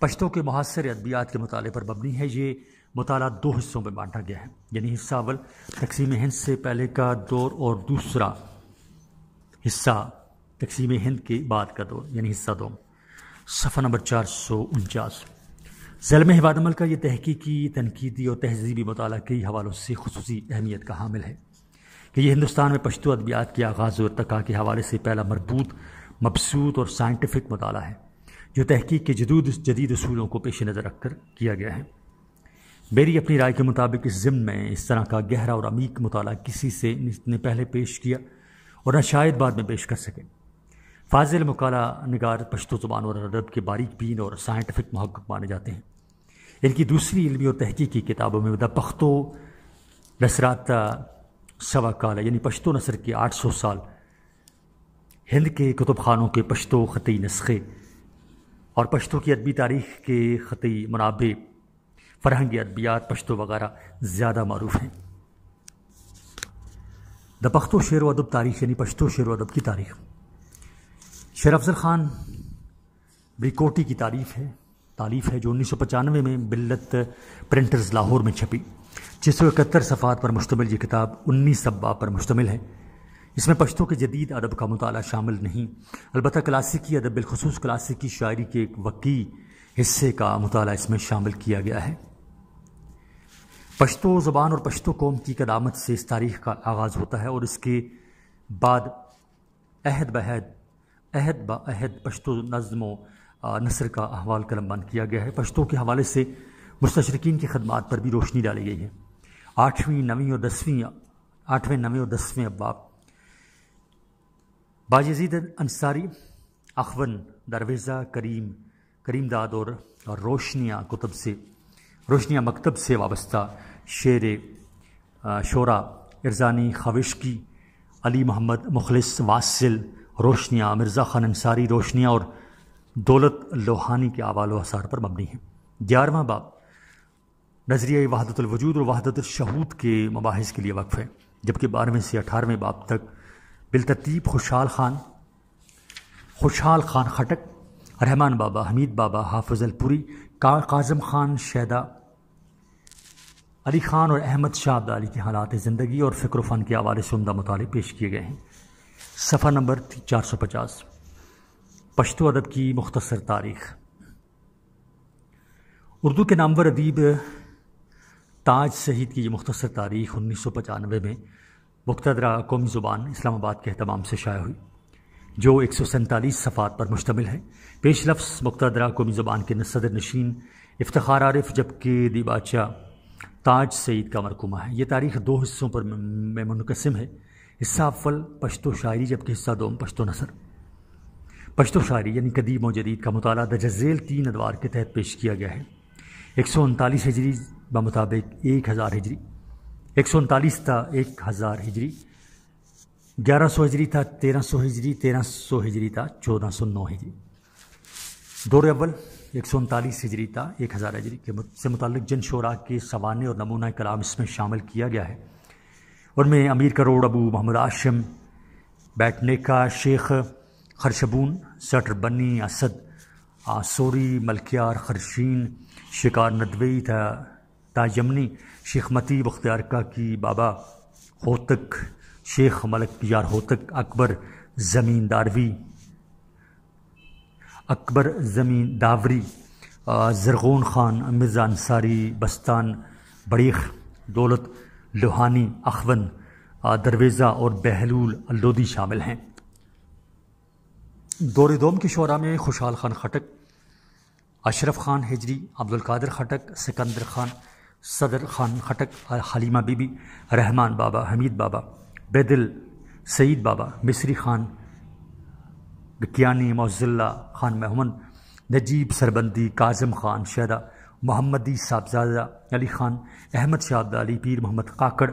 پشتو کے محاصر ادبیات کے مطالعے پر مبنی ہے۔ یہ مطالعہ دو حصوں میں بانٹا گیا ہے، یعنی حصہ اول تقسیم ہند سے پہلے کا دور اور دوسرا حصہ تقسیم ہند کے بعد کا دور، یعنی حصہ دوم۔ صفحہ نمبر 449۔ ظلم حواد عمل کا یہ تحقیقی، تنقیدی اور تہذیبی مطالعہ کئی حوالوں سے خصوصی اہمیت کا حامل ہے کہ یہ ہندوستان میں پشتو ادبیات کے آغاز و ارتقاء کے حوالے سے پہلا مربوط، مبسوط اور سائنٹیفک مطالعہ ہے جو تحقیق کے جدید اصولوں کو پیش نظر رکھ کر کیا گیا ہے۔ میری اپنی رائے کے مطابق اس ضمن میں اس طرح کا گہرا اور عمیق مطالعہ کسی سے نے پہلے پیش کیا اور نہ شاید بعد میں پیش کر سکے۔ فاضل مقالہ نگار پشتو زبان اور ادب کے باریک بین اور سائنٹیفک محقق مانے جاتے ہیں۔ ان کی دوسری علمی اور تحقیقی کتابوں میں دا پختو نثرات سوا کالا، یعنی پشتو نثر کے 800 سال، ہند کے کتب خانوں کے پشتو خطی نسخے اور پشتو کی ادبی تاریخ کے خطی منابع، فرہنگی ادبیات پشتو وغیرہ زیادہ معروف ہیں۔ دا پختو شعر و ادب تاریخ، یعنی پشتو شعر و ادب کی تاریخ، شیر افضل خان بریکوٹی کی تالیف ہے جو 1995 میں ملت پرنٹرز لاہور میں چھپی۔ 671 صفحات پر مشتمل یہ کتاب 19 ابواب پر مشتمل ہے۔ اس میں پشتو کے جدید ادب کا مطالعہ شامل نہیں، البتہ کلاسیکی ادب بالخصوص کلاسیکی شاعری کے ایک وسیع حصے کا مطالعہ اس میں شامل کیا گیا ہے۔ پشتو زبان اور پشتو قوم کی قدامت سے اس تاریخ کا آغاز ہوتا ہے اور اس کے بعد عہد با عہد پشتو نظم و نثر کا احوال قلم بند کیا گیا ہے۔ پشتو کے حوالے سے مستشرقین کی خدمات پر بھی روشنی ڈالی گئی ہے۔ 8ویں، 9ویں اور 10ویں ابواب باجزید انصاری، اخون، درویزہ، کریم داد اور روشنیاں مکتب سے وابستہ شعر شورا، ارزانی، خوشکی، علی محمد مخلص، واصل، روشنیاں، مرزا خان انصاری، روشنیاں اور دولت لوہانی کے اعمال و آثار پر مبنی ہیں۔ 11واں باب نظریہ وحدت الوجود اور وحدت الشہود کے مباحث کے لیے وقف ہے، جبکہ 12ویں سے 18ویں باب تک بالترتیب خوشحال خان خٹک، رحمان بابا، حمید بابا، حافظ الپوری، کاظم خان شیدا، علی خان اور احمد شاہ عبدالی کے حالات زندگی اور فکر و فن کے حوالے سے عمدہ مطالعے پیش کیے گئے ہیں۔ صفحہ نمبر 450۔ پشتو ادب کی مختصر تاریخ۔ اردو کے نامور ادیب تاج سعید کی یہ مختصر تاریخ 1995 میں مقتدرہ قومی زبان اسلام آباد کے اہتمام سے شائع ہوئی، جو 147 صفحات پر مشتمل ہے۔ پیش لفظ مقتدرہ قومی زبان کے صدر نشین افتخار عارف، جبکہ دیباچہ تاج سعید کا مرکومہ ہے۔ یہ تاریخ 2 حصوں پر میں منقسم ہے۔ حصہ اول پشتو شاعری، جبکہ حصہ دوم پشتو نثر۔ پشتو شاعری یعنی قدیم و جدید کا مطالعہ درج ذیل 3 ادوار کے تحت پیش کیا گیا ہے۔ 139 ہجری بمطابق 1000 ہجری، 139 تا 1000 ہجری، 1100 ہجری تا 1300 ہجری، 1300 ہجری تا 1409 ہجری۔ دور اول 139 ہجری تا 1000 ہجری سے متعلق جن شعراء کے سوانح اور نمونہ کلام اس میں شامل کیا گیا ہے، ان میں امیر کروڑ، ابو محمد ہاشم، بیٹنیکا، شیخ خرشبون، سٹر بنی، اسد آسوری، ملکیار خرشین، شکار ندوی، تا یمنی، شیخ متی، بختیار کاکی، بابا ہوتک، شیخ ملک یار ہوتک، اکبر زمین داوری، زرغون خان، مرزا انصاری، بستان بڑیخ، دولت لوہانی، اخون، درویزہ اور بہلول اللودھی شامل ہیں۔ دور دوم کے شعراء میں خوشحال خان خٹک، اشرف خان ہجری، عبدالقادر خٹک، سکندر خان، صدر خان خٹک، حلیمہ بی بی، رحمان بابا، حمید بابا، بیدل سعید بابا، مصری خان بکیانی، معز اللہ خان محمد، نجیب سربندی، کاظم خان شیدہ، محمدی صاحبزادہ، علی خان، احمد شاہ عبدالی، پیر محمد کاکڑ،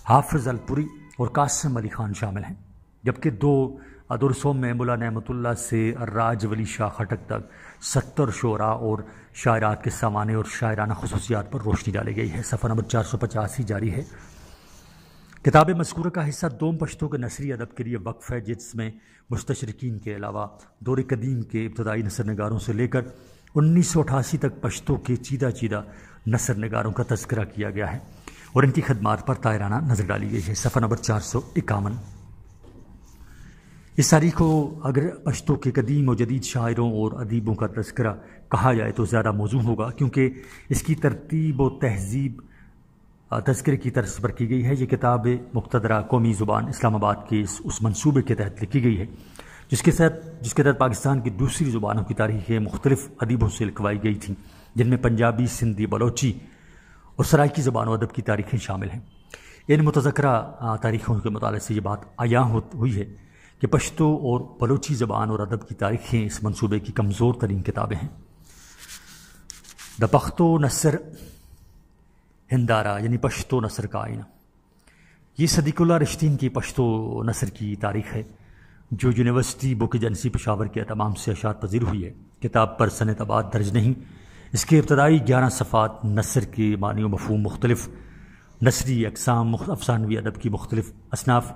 حافظ الپوری اور قاسم علی خان شامل ہیں، جبکہ دو رسوم میں ملا نعمت اللہ سے راج ولی شاہ خٹک تک 70 شعراء اور شاعرات کے سوانح اور شاعرانہ خصوصیات پر روشنی ڈالی گئی ہے۔ صفحہ نمبر 485 جاری ہے۔ کتاب مذکورہ کا حصہ دوم پشتو کے نثری ادب کے لیے وقف ہے، جس میں مستشرقین کے علاوہ دور قدیم کے ابتدائی نثر نگاروں سے لے کر 1988 تک پشتو کے چیدہ نثر نگاروں کا تذکرہ کیا گیا ہے اور ان کی خدمات پر طائرانہ نظر ڈالی گئی ہے۔ صفحہ نمبر 451۔ اس تاریخ کو اگر پشتو کے قدیم و جدید شاعروں اور ادیبوں کا تذکرہ کہا جائے تو زیادہ موزوں ہوگا، کیونکہ اس کی ترتیب و تہذیب تذکرے کی طرز پر کی گئی ہے۔ یہ کتاب مقتدرہ قومی زبان اسلام آباد کے اس منصوبے کے تحت لکھی گئی ہے جس کے تحت پاکستان کی دوسری زبانوں کی تاریخیں مختلف ادیبوں سے لکھوائی گئی تھیں، جن میں پنجابی، سندھی، بلوچی اور سرائکی زبان و ادب کی تاریخیں شامل ہیں۔ ان متذکرہ تاریخوں کے مطالعے سے یہ بات عیاں ہوئی ہے کہ پشتو اور بلوچی زبان اور ادب کی تاریخیں اس منصوبے کی کمزور ترین کتابیں ہیں۔ دا پختو نثر ہندارہ یعنی پشتو نثر کا آئینہ، یہ صدیق اللہ رشتین کی پشتو نثر کی تاریخ ہے جو یونیورسٹی بک ایجنسی پشاور کے تمام سے اشاعت پذیر ہوئی ہے۔ کتاب پر سنِ طباعت درج نہیں۔ اس کے ابتدائی 11 صفحات نثر کے معنی و مفہوم، مختلف نثری اقسام، افسانوی ادب کی مختلف اصناف،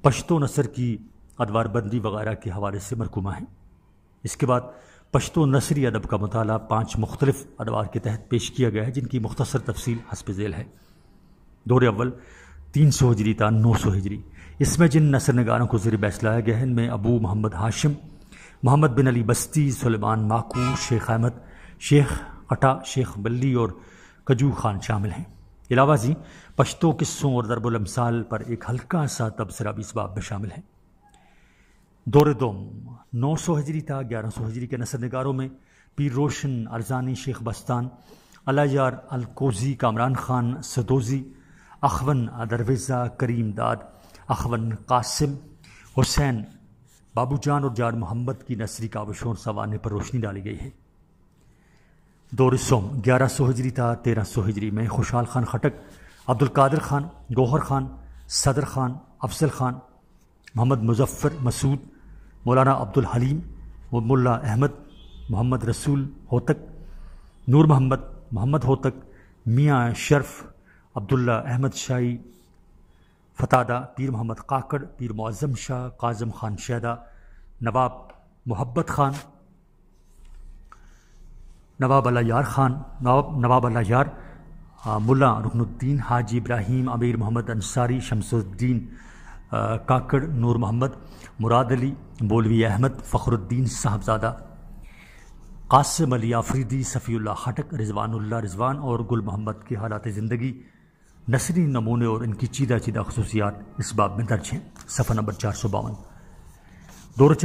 پشتو نثر کی ادوار بندی وغیرہ کے حوالے سے مرکومہ ہیں۔ اس کے بعد پشتو نثری ادب کا مطالعہ 5 مختلف ادوار کے تحت پیش کیا گیا ہے، جن کی مختصر تفصیل حسب ذیل ہے۔ دور اول 300 ہجری تا 900 ہجری، اس میں جن نثر نگاروں کو زیر بحث لایا گیا ہے ان میں ابو محمد ہاشم، محمد بن علی بستی، سلیمان ماکو، شیخ احمد، شیخ قٹا، شیخ بلی اور کجو خان شامل ہیں۔ علاوہ ازیں پشتو قصوں اور ضرب الامثال پر ایک ہلکا سا تبصرہ بھی اس باب میں شامل ہے۔ دور دوم 900 ہجری تا 1100 ہجری کے نثر نگاروں میں پیر روشن، ارزانی، شیخ بستان، الیار الکوزی، کامران خان سدوزی، اخون درویزہ، کریم داد، اخون قاسم، حسین بابو جان اور جان محمد کی نثری کاوشوں اور سوانح پر روشنی ڈالی گئی ہے۔ دور سوم 1100 ہجری تا 1300 ہجری میں خوشحال خان خٹک، عبدالقادر خان، گوہر خان، صدر خان، افضل خان، محمد مظفر مسعود، مولانا عبدالحلیم، ملا احمد، محمد رسول ہوتک، نور محمد، محمد ہوتک، میاں شرف، عبداللہ احمد شاہی فتادہ، پیر محمد کاکڑ، پیر معظم شاہ، کاظم خان شیدہ، نواب محبت خان، نواب اللہ یار، ملا رکن الدین، حاجی ابراہیم، امیر محمد انصاری، شمس الدین کاکڑ، نور محمد، مراد علی، مولوی احمد، فخر الدین صاحبزادہ، قاسم علی آفریدی، صفی اللہ خٹک، رضوان اللہ رضوان اور گل محمد کے حالات زندگی، نثری نمونے اور ان کی چیدہ خصوصیات اس باب میں درج ہیں۔ صفحہ نمبر 452۔ دور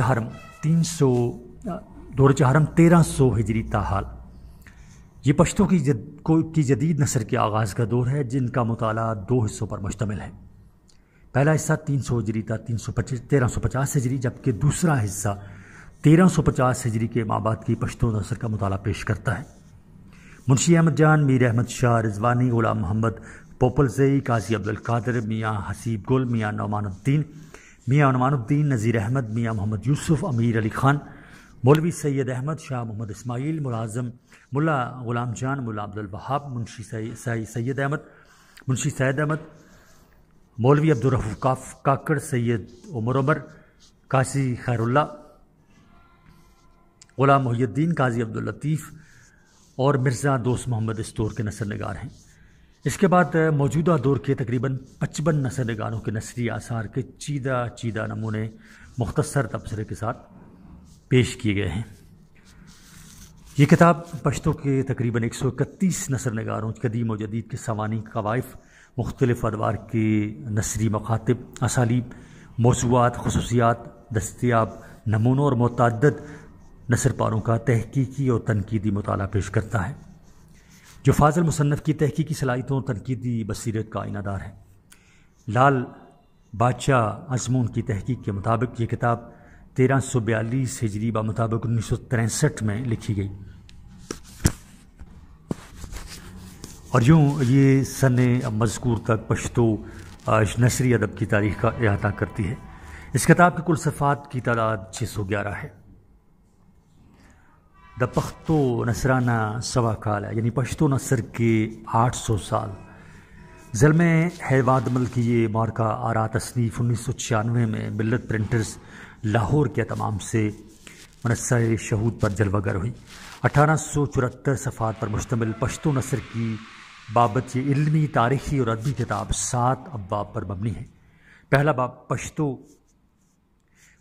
چہارم 1300 ہجری تاحال، یہ پشتو کی جدید نثر کے آغاز کا دور ہے جن کا مطالعہ 2 حصوں پر مشتمل ہے۔ پہلا حصہ 300 ہجری تا 1350 ہجری، جبکہ دوسرا حصہ 1350 ہجری کے مابعد کی پشتو نثر کا مطالعہ پیش کرتا ہے۔ منشی احمد جان، میر احمد شاہ رضوانی، غلام محمد پوپل زئی، قاضی عبدالقادر، میاں حسیب گل، میاں نعمان الدین، نذیر احمد، میاں محمد یوسف، امیر علی خان، مولوی سید احمد، شاہ محمد اسماعیل، ملازم ملا غلام جان، ملا عبدالوہاب، منشی سید احمد، مولوی عبدالرحوف کاکڑ، سید عمر، قاضی خیر اللہ، غلام محی الدین، قاضی عبداللطیف اور مرزا دوست محمد اس دور کے نثر نگار ہیں۔ اس کے بعد موجودہ دور کے تقریباً 55 نثر نگاروں کے نثری آثار کے چیدہ نمونے مختصر تبصرے کے ساتھ پیش کیے گئے ہیں۔ یہ کتاب پشتو کے تقریباً 131 نثر نگاروں قدیم و جدید کے سوانح، قوائف، مختلف ادوار کے نثری مکاتب، اسالیب، موضوعات، خصوصیات، دستیاب نمونوں اور متعدد نثر پاروں کا تحقیقی اور تنقیدی مطالعہ پیش کرتا ہے، جو فاضل مصنف کی تحقیقی صلاحیتوں اور تنقیدی بصیرت کا آئینہ دار ہے۔ لال بادشاہ ازمون کی تحقیق کے مطابق یہ کتاب 1342 ہجری بمطابق 1963 میں لکھی گئی، اور یوں یہ سن مذکور تک پشتو نثری ادب کی تاریخ کا احاطہ کرتی ہے۔ اس کتاب کی کل صفحات کی تعداد 611 ہے۔ دا پختو نثرانہ سوا کال ہے، یعنی پشتو نثر کے 800 سال۔ ظلم حیواد مل کی یہ مارکہ آرا تصنیف 1996 میں ملت پرنٹرز لاہور کے تمام سے منصہ شہود پر جلوہ گر ہوئی۔ 1874 صفحات پر مشتمل پشتو نثر کی بابت یہ علمی، تاریخی اور ادبی کتاب 7 ابواب پر مبنی ہے۔ پہلا باب پشتو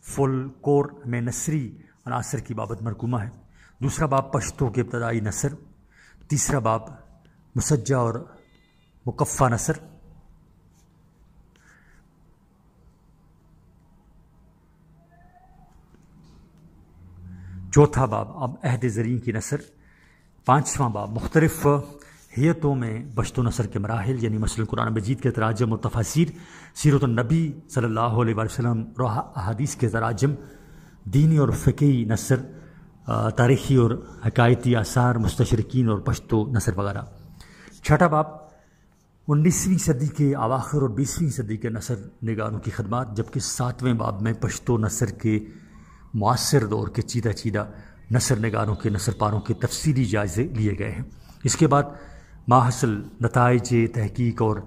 فولکور میں نثری عناصر کی بابت مرقومہ ہے۔ دوسرا باب پشتو کے ابتدائی نثر۔ تیسرا باب مسجع اور مقفع نثر۔ چوتھا باب اب عہد زرین کی نثر۔ پانچواں باب مختلف حیتوں میں پشتو نثر کے مراحل، یعنی مثلا قرآن مجید کے تراجم و تفاسیر، سیرت النبی صلی اللہ علیہ وسلم اور احادیث کے تراجم، دینی اور فقہی نثر، تاریخی اور حکایتی آثار، مستشرقین اور پشتو نثر وغیرہ۔ چھٹا باب 19ویں صدی کے اواخر اور 20ویں صدی کے نثر نگاروں کی خدمات، جبکہ 7ویں باب میں پشتو نثر کے معاصر دور کے چیدہ چیدہ نثر نگاروں کے نثر پاروں کے تفصیلی جائزے لیے گئے ہیں۔ اس کے بعد ماحصل نتائج تحقیق اور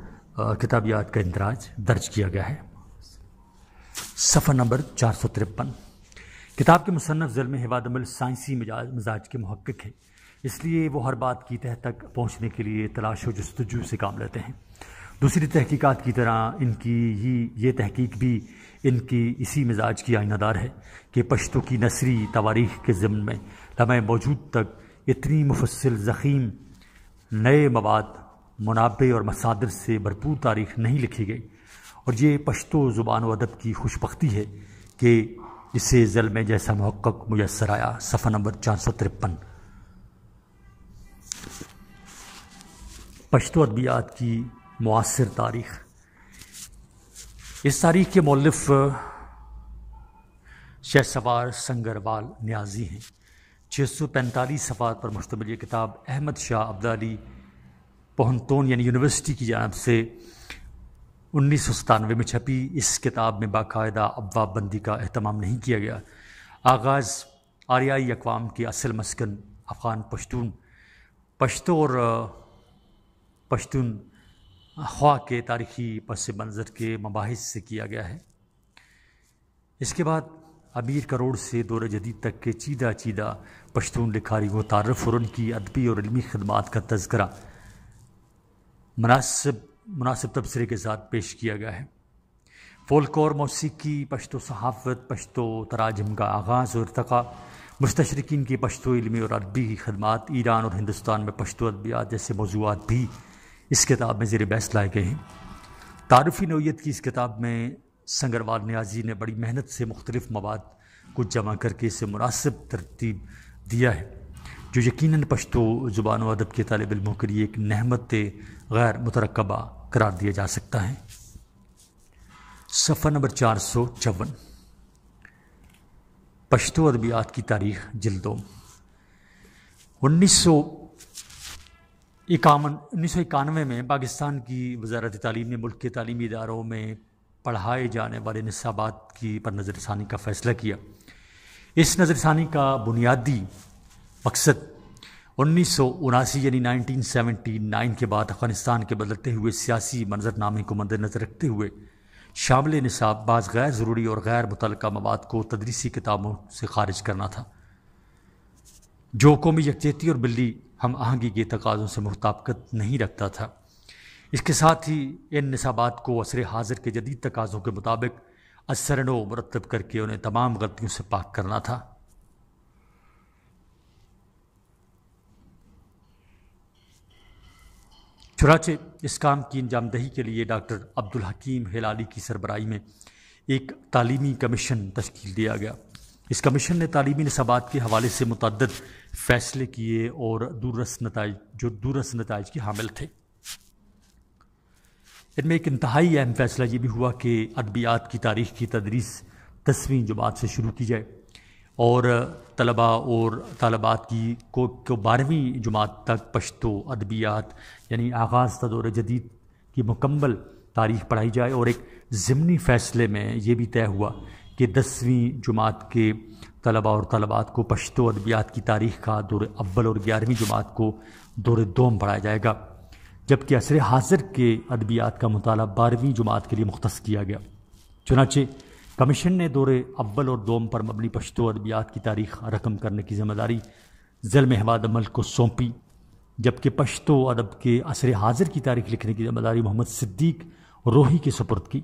کتابیات کا اندراج درج کیا گیا ہے۔ صفحہ نمبر 453۔ کتاب کے مصنف ظلم حیواد مل سائنسی مزاج کے محقق ہے، اس لیے وہ ہر بات کی تہ تک پہنچنے کے لیے تلاش و جستجو سے کام لیتے ہیں۔ دوسری تحقیقات کی طرح ان کی یہ تحقیق بھی ان کی اسی مزاج کی آئینہ دار ہے کہ پشتو کی نثری تواریخ کے ضمن میں لمحہ موجود تک اتنی مفصل، ضخیم، نئے مواد، منابع اور مصادر سے بھرپور تاریخ نہیں لکھی گئی، اور یہ پشتو زبان و ادب کی خوش بختی ہے کہ اسے ظلم جیسا محقق میسر آیا۔ صفحہ نمبر 453۔ پشتو ادبیات کی معاصر تاریخ۔ اس تاریخ کے مؤلف شہسوار سنگروال نیازی ہیں۔ 645 صفحات پر مشتمل یہ کتاب احمد شاہ عبدالی پہنتون یعنی یونیورسٹی کی جانب سے 1997 میں چھپی۔ اس کتاب میں باقاعدہ ابواب بندی کا اہتمام نہیں کیا گیا۔ آغاز آریائی اقوام کے اصل مسکن افغان پشتون، پشتو اور پشتون خواہ کے تاریخی پس منظر کے مباحث سے کیا گیا ہے۔ اس کے بعد امیر کروڑ سے دور جدید تک کے چیدہ چیدہ پشتون لکھاریوں کو تعارف اور ان کی ادبی اور علمی خدمات کا تذکرہ مناسب تبصرے کے ساتھ پیش کیا گیا ہے۔ فولکلور، موسیقی، پشتو صحافت، پشتو تراجم کا آغاز اور ارتقاء، مستشرقین کی پشتو علمی اور ادبی خدمات، ایران اور ہندوستان میں پشتو ادبیات جیسے موضوعات بھی اس کتاب میں زیر بحث لائے گئے ہیں۔ تعارفی نوعیت کی اس کتاب میں سنگروال نیازی نے بڑی محنت سے مختلف مواد کو جمع کر کے اسے مناسب ترتیب دیا ہے، جو یقیناً پشتو زبان و ادب کے طالب علموں کے لیے ایک نعمت غیر مترقبہ قرار دیا جا سکتا ہے۔ صفحہ نمبر 454۔ پشتو ادبیات کی تاریخ جلدوں۔ 1991 میں پاکستان کی وزارت تعلیم نے ملک کے تعلیمی اداروں میں پڑھائے جانے والے نصابات کی پر نظر ثانی کا فیصلہ کیا۔ اس نظر ثانی کا بنیادی مقصد 1979 یعنی 1979 کے بعد افغانستان کے بدلتے ہوئے سیاسی منظرنامے کو مد نظر رکھتے ہوئے شامل نصاب بعض غیر ضروری اور غیر متعلقہ مواد کو تدریسی کتابوں سے خارج کرنا تھا، جو قومی یکجہتی اور ملی ہم آہنگی کے تقاضوں سے مطابقت نہیں رکھتا تھا۔ اس کے ساتھ ہی ان نصابات کو عصر حاضر کے جدید تقاضوں کے مطابق اثر نو مرتب کر کے انہیں تمام غلطیوں سے پاک کرنا تھا۔ چنانچہ اس کام کی انجام دہی کے لیے ڈاکٹر عبدالحکیم ہلالی کی سربراہی میں ایک تعلیمی کمیشن تشکیل دیا گیا۔ اس کمیشن نے تعلیمی نصابات کے حوالے سے متعدد فیصلے کیے اور دوررس نتائج کے حامل تھے۔ ان میں ایک انتہائی اہم فیصلہ یہ بھی ہوا کہ ادبیات کی تاریخ کی تدریس 10ویں جماعت سے شروع کی جائے اور طلباء اور طالبات کو 12ویں جماعت تک پشتو ادبیات یعنی آغاز دور جدید کی مکمل تاریخ پڑھائی جائے، اور ایک ضمنی فیصلے میں یہ بھی طے ہوا کہ 10ویں جماعت کے طلباء اور طالبات کو پشتو ادبیات کی تاریخ کا دور اول اور 11ویں جماعت کو دور دوم پڑھایا جائے گا، جبکہ عصر حاضر کے ادبیات کا مطالعہ 12ویں جماعت کے لیے مختص کیا گیا۔ چنانچہ کمیشن نے دور اول اور دوم پر مبنی پشتو ادبیات کی تاریخ رقم کرنے کی ذمہ داری ذیل محواد عمل کو سونپی، جبکہ پشتو ادب کے عصر حاضر کی تاریخ لکھنے کی ذمہ داری محمد صدیق روحی کے سپرد کی۔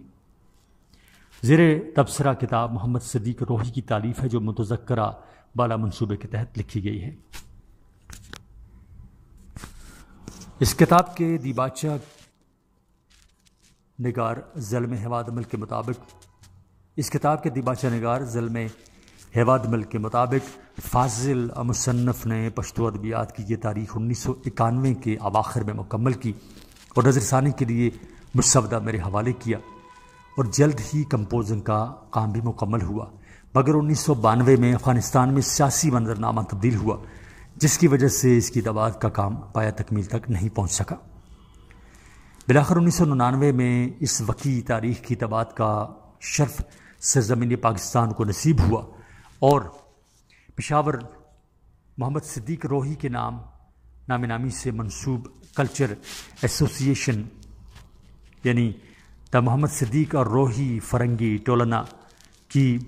زیر تبصرہ کتاب محمد صدیق روحی کی تالیف ہے جو متذکرہ بالا منصوبے کے تحت لکھی گئی ہے۔ اس کتاب کے دیباچہ نگار ظلم حواد عمل کے مطابق کے مطابق فاضل مصنف نے پشتو ادبیات کی یہ تاریخ 1991 کے اواخر میں مکمل کی اور نظر ثانی کے لیے مسودہ میرے حوالے کیا، اور جلد ہی کمپوزنگ کا کام بھی مکمل ہوا، مگر 1992 میں افغانستان میں سیاسی منظرنامہ تبدیل ہوا، جس کی وجہ سے اس کی طباعت کا کام پایہ تکمیل تک نہیں پہنچ سکا۔ بالآخر 1999 میں اس وسیع تاریخ کی طباعت کا شرف سرزمین پاکستان کو نصیب ہوا، اور پشاور محمد صدیق روحی کے نام نامی سے منسوب کلچر ایسوسی ایشن یعنی دا محمد صدیق اور روحی فرنگی ٹولنا کی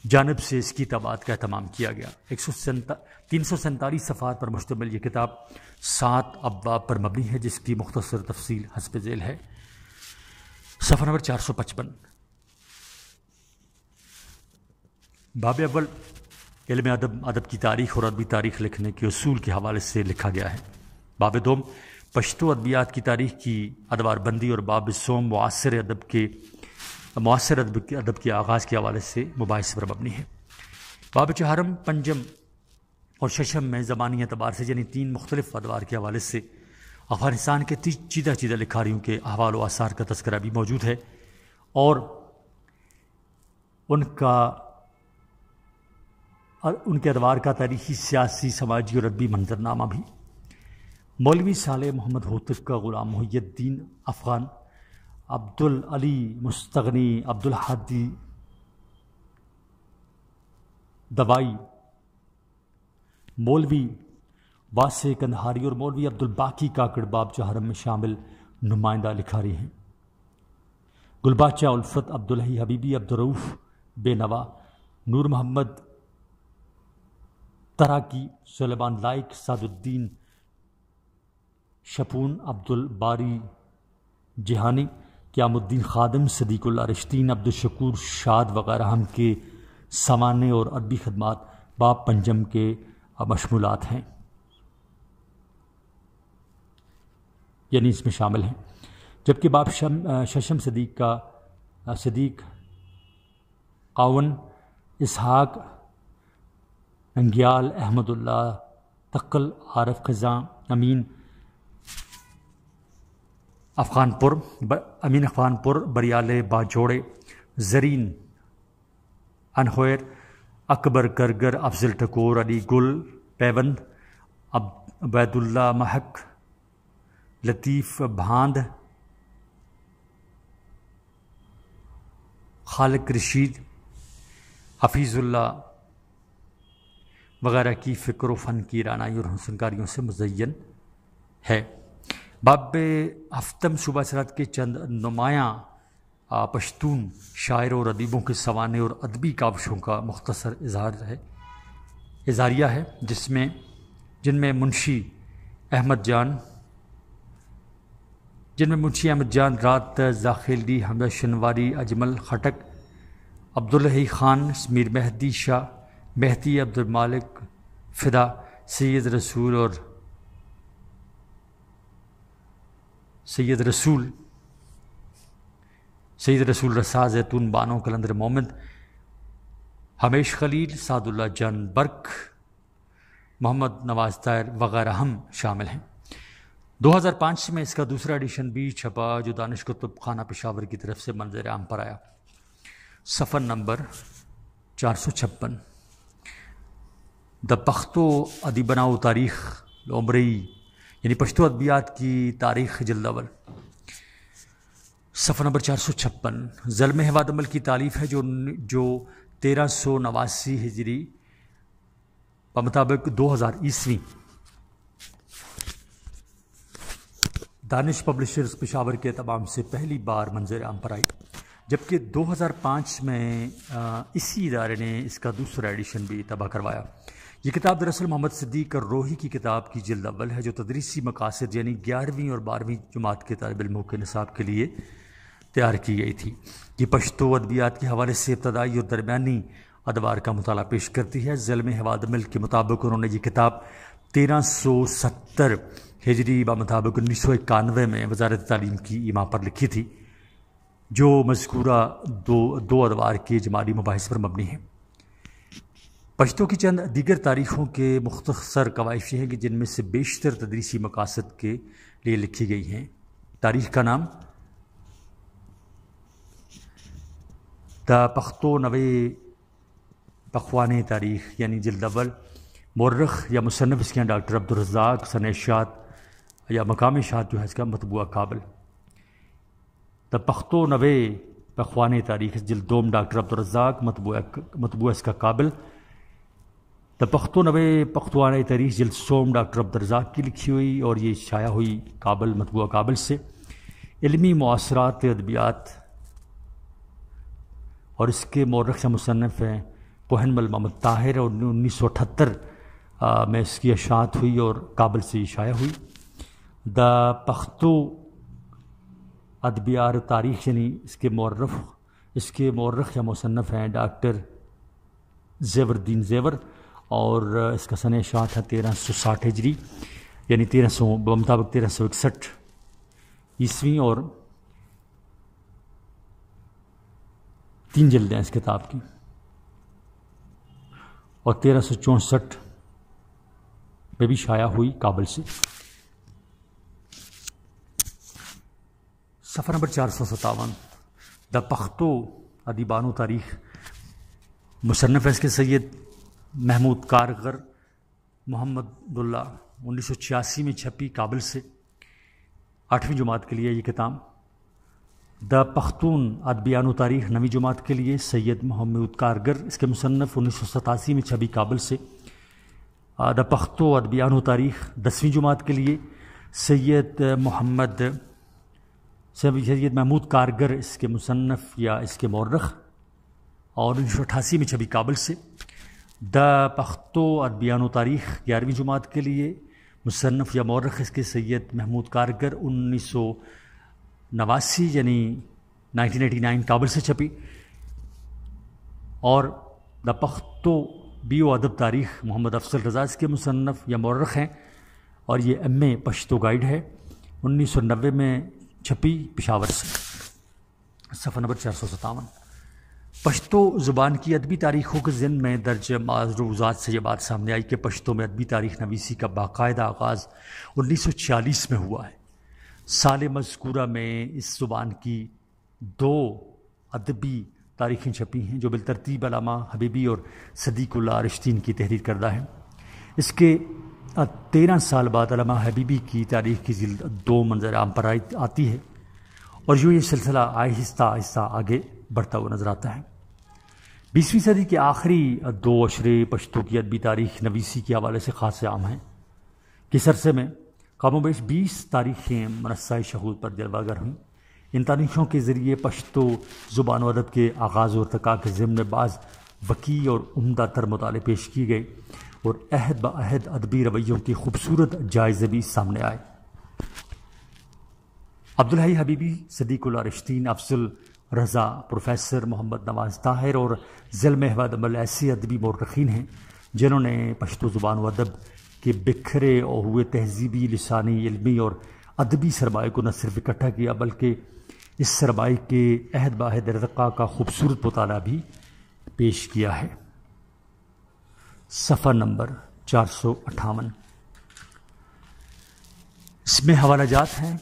جانب سے اس کی طباعت کا اہتمام کیا گیا۔ 347 صفحات پر مشتمل یہ کتاب 7 ابواب پر مبنی ہے، جس کی مختصر تفصیل حسب ذیل ہے۔ صفحہ نمبر 455۔ باب اول علم ادب کی تاریخ اور ادبی تاریخ لکھنے کے اصول کے حوالے سے لکھا گیا ہے۔ باب دوم پشتو ادبیات کی تاریخ کی ادوار بندی، اور باب سوم معاصر ادب کے آغاز کے حوالے سے مباحث پر مبنی ہے۔ باب چہارم پنجم اور ششم میں زبانی اعتبار سے یعنی 3 مختلف ادوار کے حوالے سے افغانستان کے چیدہ لکھاریوں کے احوال و آثار کا تذکرہ بھی موجود ہے، اور ان کے ادوار کا تاریخی، سیاسی، سماجی اور ادبی منظرنامہ بھی۔ مولوی صالح محمد ہوتک کا غلام محی الدین افغان، عبدالعلی مستغنی، عبدالحادی دوائی، مولوی واسع کندہاری اور مولوی عبدالباقی کاکڑ باب چہارم میں شامل نمائندہ لکھاری ہیں۔ گلباچہ الفت، عبدالحی حبیبی، عبدالرؤف بے نوا، نور محمد تراکی، سلیمان لائق، سعد الدین شپون، عبدالباری جہانی، قیام الدین خادم، صدیق اللہ رشتین، عبدالشکور شاد وغیرہ ہم کے سوانح اور ادبی خدمات باب پنجم کے مشمولات ہیں، یعنی اس میں شامل ہیں، جبکہ باب ششم صدیق قاون، اسحاق ننگیال، احمد اللہ تقل، عارف خزاں، امین افغان پور، بریال باجوڑے، زرین انہویر، اکبر کرگر، افضل ٹکور، علی گل پیوند، عبید اللہ محک، لطیف بھاند، خالق رشید، حفیظ اللہ وغیرہ کی فکر و فن کی رعنائی اور حسنکاریوں سے مزین ہے۔ باب ہفتم صوبہ سرحد کے چند نمایاں پشتون شاعروں اور ادیبوں کے سوانح اور ادبی کاوشوں کا مختصر اظہاریہ ہے، جن میں منشی احمد جان رات زاخیلی، حمزہ شنواری، اجمل خٹک، عبدالحی خان، میر مہدی شاہ، مہدی عبد المالک فدا، سید رسول رسا، زیتون بانو، قلندر محمد، ہمیش خلیل، سعد اللہ جان برق، محمد نواز طاہر وغیرہ ہم شامل ہیں۔ 2005 میں اس کا دوسرا ایڈیشن بھی چھپا جو دانش کتب خانہ پشاور کی طرف سے منظر عام پر آیا۔ صفحہ نمبر 456، دا پختو ادیبنا و تاریخ عمری، یعنی پشتو ادبیات کی تاریخ جلد اول، صفحہ نمبر 456۔ ظلم حواد عمل کی تالیف ہے جو 1389 ہجری بمطابق 2000 عیسوی دانش پبلشرز پشاور کے اہتمام سے پہلی بار منظر عام پر آئی، جبکہ 2005 میں اسی ادارے نے اس کا دوسرا ایڈیشن بھی طبع کروایا۔ یہ کتاب دراصل محمد صدیق الروحی کی کتاب کی جلد اول ہے جو تدریسی مقاصد یعنی 11ویں اور 12ویں جماعت کے طالب علموں کے نصاب کے لیے تیار کی گئی تھی۔ یہ پشتو ادبیات کے حوالے سے ابتدائی اور درمیانی ادوار کا مطالعہ پیش کرتی ہے۔ ظلم حواد عمل کے مطابق انہوں نے یہ کتاب 1370 ہجری بمطابق 1991 میں وزارت تعلیم کی ایما پر لکھی تھی، جو مذکورہ دو ادوار کے جمالی مباحث پر مبنی ہے۔ پشتو کی چند دیگر تاریخوں کے مختصر کوائف یہ ہیں کہ جن میں سے بیشتر تدریسی مقاصد کے لیے لکھی گئی ہیں۔ تاریخ کا نام دا پختو نوے پخوانے تاریخ یعنی جلد اول، مورخ یا مصنف اس کے ہیں ڈاکٹر عبدالرزاق، سنہ اشاعت یا مقام اشاعت جو ہے اس کا مطبوعہ کابل۔ دا پختو نوے پخوانے تاریخ جلد دوم ڈاکٹر عبدالرزاق، مطبوعہ اس کا کابل۔ دا پختو نوے پختوانے تاریخ جلد سوم ڈاکٹر عبدالرزاق کی لکھی ہوئی اور یہ شائع ہوئی کابل، مطبوعہ کابل سے۔ علمی معاصرات ادبیات اور اس کے مورخ یا مصنف ہیں کوہن مل محمد طاہر، اور 1978 میں اس کی اشاعت ہوئی اور کابل سے شائع ہوئی۔ دا پختو ادبیار تاریخ یعنی اس کے مورخ یا مصنف ہیں ڈاکٹر زیور الدین زیور، اور اس کا سنہ اشاعت ہے 1360 ہجری یعنی بمطابق 1361 عیسوی، اور 3 جلدیں اس کتاب کی، اور 1364 میں بھی شائع ہوئی کابل سے۔ صفحہ نمبر 457، دا پختو ادیبان و تاریخ، مصنف ہے اس کے سید محمود کارگر محمد اللہ، 1986 میں چھپی کابل سے، 8ویں جماعت کے لیے یہ کتاب۔ دا پختون ادبیان و تاریخ 9ویں جماعت کے لیے سید محمود کارگر، اس کے مصنف، 1987 میں چھپی کابل سے۔ دا پختو ادبیان و تاریخ 10ویں جماعت کے لیے سید محمود کارگر، اس کے مصنف یا اس کے مورخ، اور 1988 میں چھپی کابل سے۔ دا پختو ادبیان و تاریخ 11ویں جماعت کے لیے مصنف یا مورخ اس کے سید محمود کارگر، 1989 یعنی 1989 کابل سے چھپی۔ اور دا پختو بیو ادب تاریخ محمد افضل رضا اس کے مصنف یا مورخ ہیں، اور یہ ایم پشتو گائیڈ ہے، 1990 میں چھپی پشاور سے۔ صفحہ نمبر 457، پشتو زبان کی ادبی تاریخوں کے ضمن میں درج معروضات سے یہ بات سامنے آئی کہ پشتو میں ادبی تاریخ نویسی کا باقاعدہ آغاز 1946 میں ہوا ہے۔ سال مذکورہ میں اس زبان کی 2 ادبی تاریخیں چھپی ہیں جو بالترتیب علامہ حبیبی اور صدیق اللہ رشتین کی تحریر کردہ ہیں۔ اس کے 13 سال بعد علامہ حبیبی کی تاریخ کی جلد 2 منظر عام پر آتی ہے، اور یوں یہ سلسلہ آہستہ آہستہ آگے بڑھتا ہوا نظر آتا ہے۔ 20ویں صدی کے آخری 2 عشرے پشتو کی ادبی تاریخ نویسی کے حوالے سے خاص عام ہیں۔ کس عرصے میں کم و بیش 20 تاریخیں منصہ شہود پر جلوہ گر ہوئیں۔ ان تاریخوں کے ذریعے پشتو زبان و ادب کے آغاز و ارتقاء کے ضمن میں بعض وسیع اور عمدہ تر مطالعے پیش کیے گئے، اور عہد بعہد ادبی رویوں کے خوبصورت جائزے بھی سامنے آئے۔ عبدالحی حبیبی، صدیق اللہ رشتین، افضل رضا، پروفیسر محمد نواز طاہر اور ظلم حواد عمل ایسے ادبی مورخین ہیں جنہوں نے پشتو زبان و ادب کے بکھرے اور ہوئے تہذیبی، لسانی، علمی اور ادبی سرمایہ کو نہ صرف اکٹھا کیا بلکہ اس سرمایہ کے عہد بعہد ارتقاء کا خوبصورت مطالعہ بھی پیش کیا ہے۔ صفحہ نمبر 458۔ اس میں حوالہ جات ہیں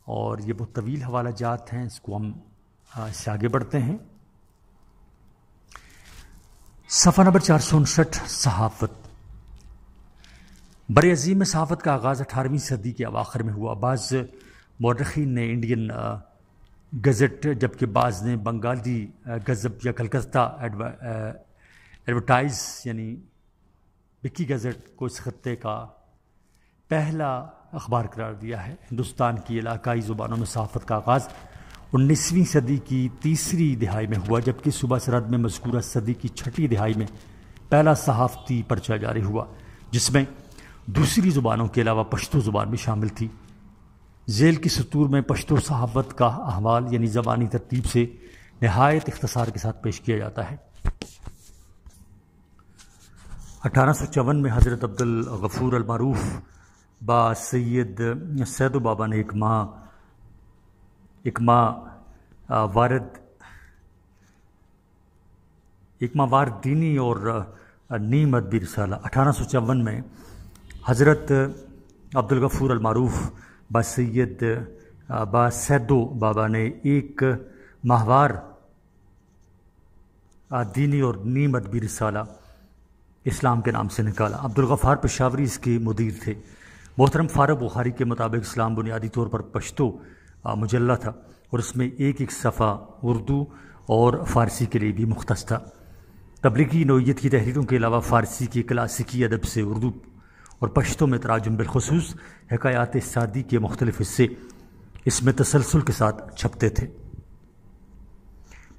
اور یہ بہت طویل حوالہ جات ہیں، اس کو ہم اس سے آگے بڑھتے ہیں۔ صفحہ نمبر 459، صحافت۔ بر عظیم میں صحافت کا آغاز 18ویں صدی کے اواخر میں ہوا۔ بعض مورخین نے انڈین گزٹ جبکہ بعض نے بنگالی گزٹ یا کلکتہ ایڈورٹائز یعنی وکی گزٹ کو اس خطے کا پہلا اخبار قرار دیا ہے۔ ہندوستان کی علاقائی زبانوں میں صحافت کا آغاز 19ویں صدی کی تیسری دہائی میں ہوا، جبکہ صوبہ سرحد میں مذکورہ صدی کی چھٹی دہائی میں پہلا صحافتی پرچہ جاری ہوا، جس میں دوسری زبانوں کے علاوہ پشتو زبان بھی شامل تھی۔ ذیل کی سطور میں پشتو صحافت کا احوال یعنی زبانی ترتیب سے نہایت اختصار کے ساتھ پیش کیا جاتا ہے۔ 1854 میں حضرت عبدالغفور المعروف با سید سیدو بابا نے ایک ماہ وارد دینی اور نیم ادبی رسالہ 1854 میں حضرت عبدالغفور المعروف با سید با سیدو بابا نے ایک ماہوار دینی اور نیم ادبی رسالہ اسلام کے نام سے نکالا۔ عبدالغفار پشاوری اس کے مدیر تھے۔ محترم فاروق بخاری کے مطابق اسلام بنیادی طور پر پشتو مجلہ تھا اور اس میں ایک ایک صفحہ اردو اور فارسی کے لیے بھی مختص تھا۔ تبلیغی نوعیت کی تحریروں کے علاوہ فارسی کی کلاسیکی ادب سے اردو اور پشتو میں تراجم، بالخصوص حکایات سعدی کے مختلف حصے اس میں تسلسل کے ساتھ چھپتے تھے۔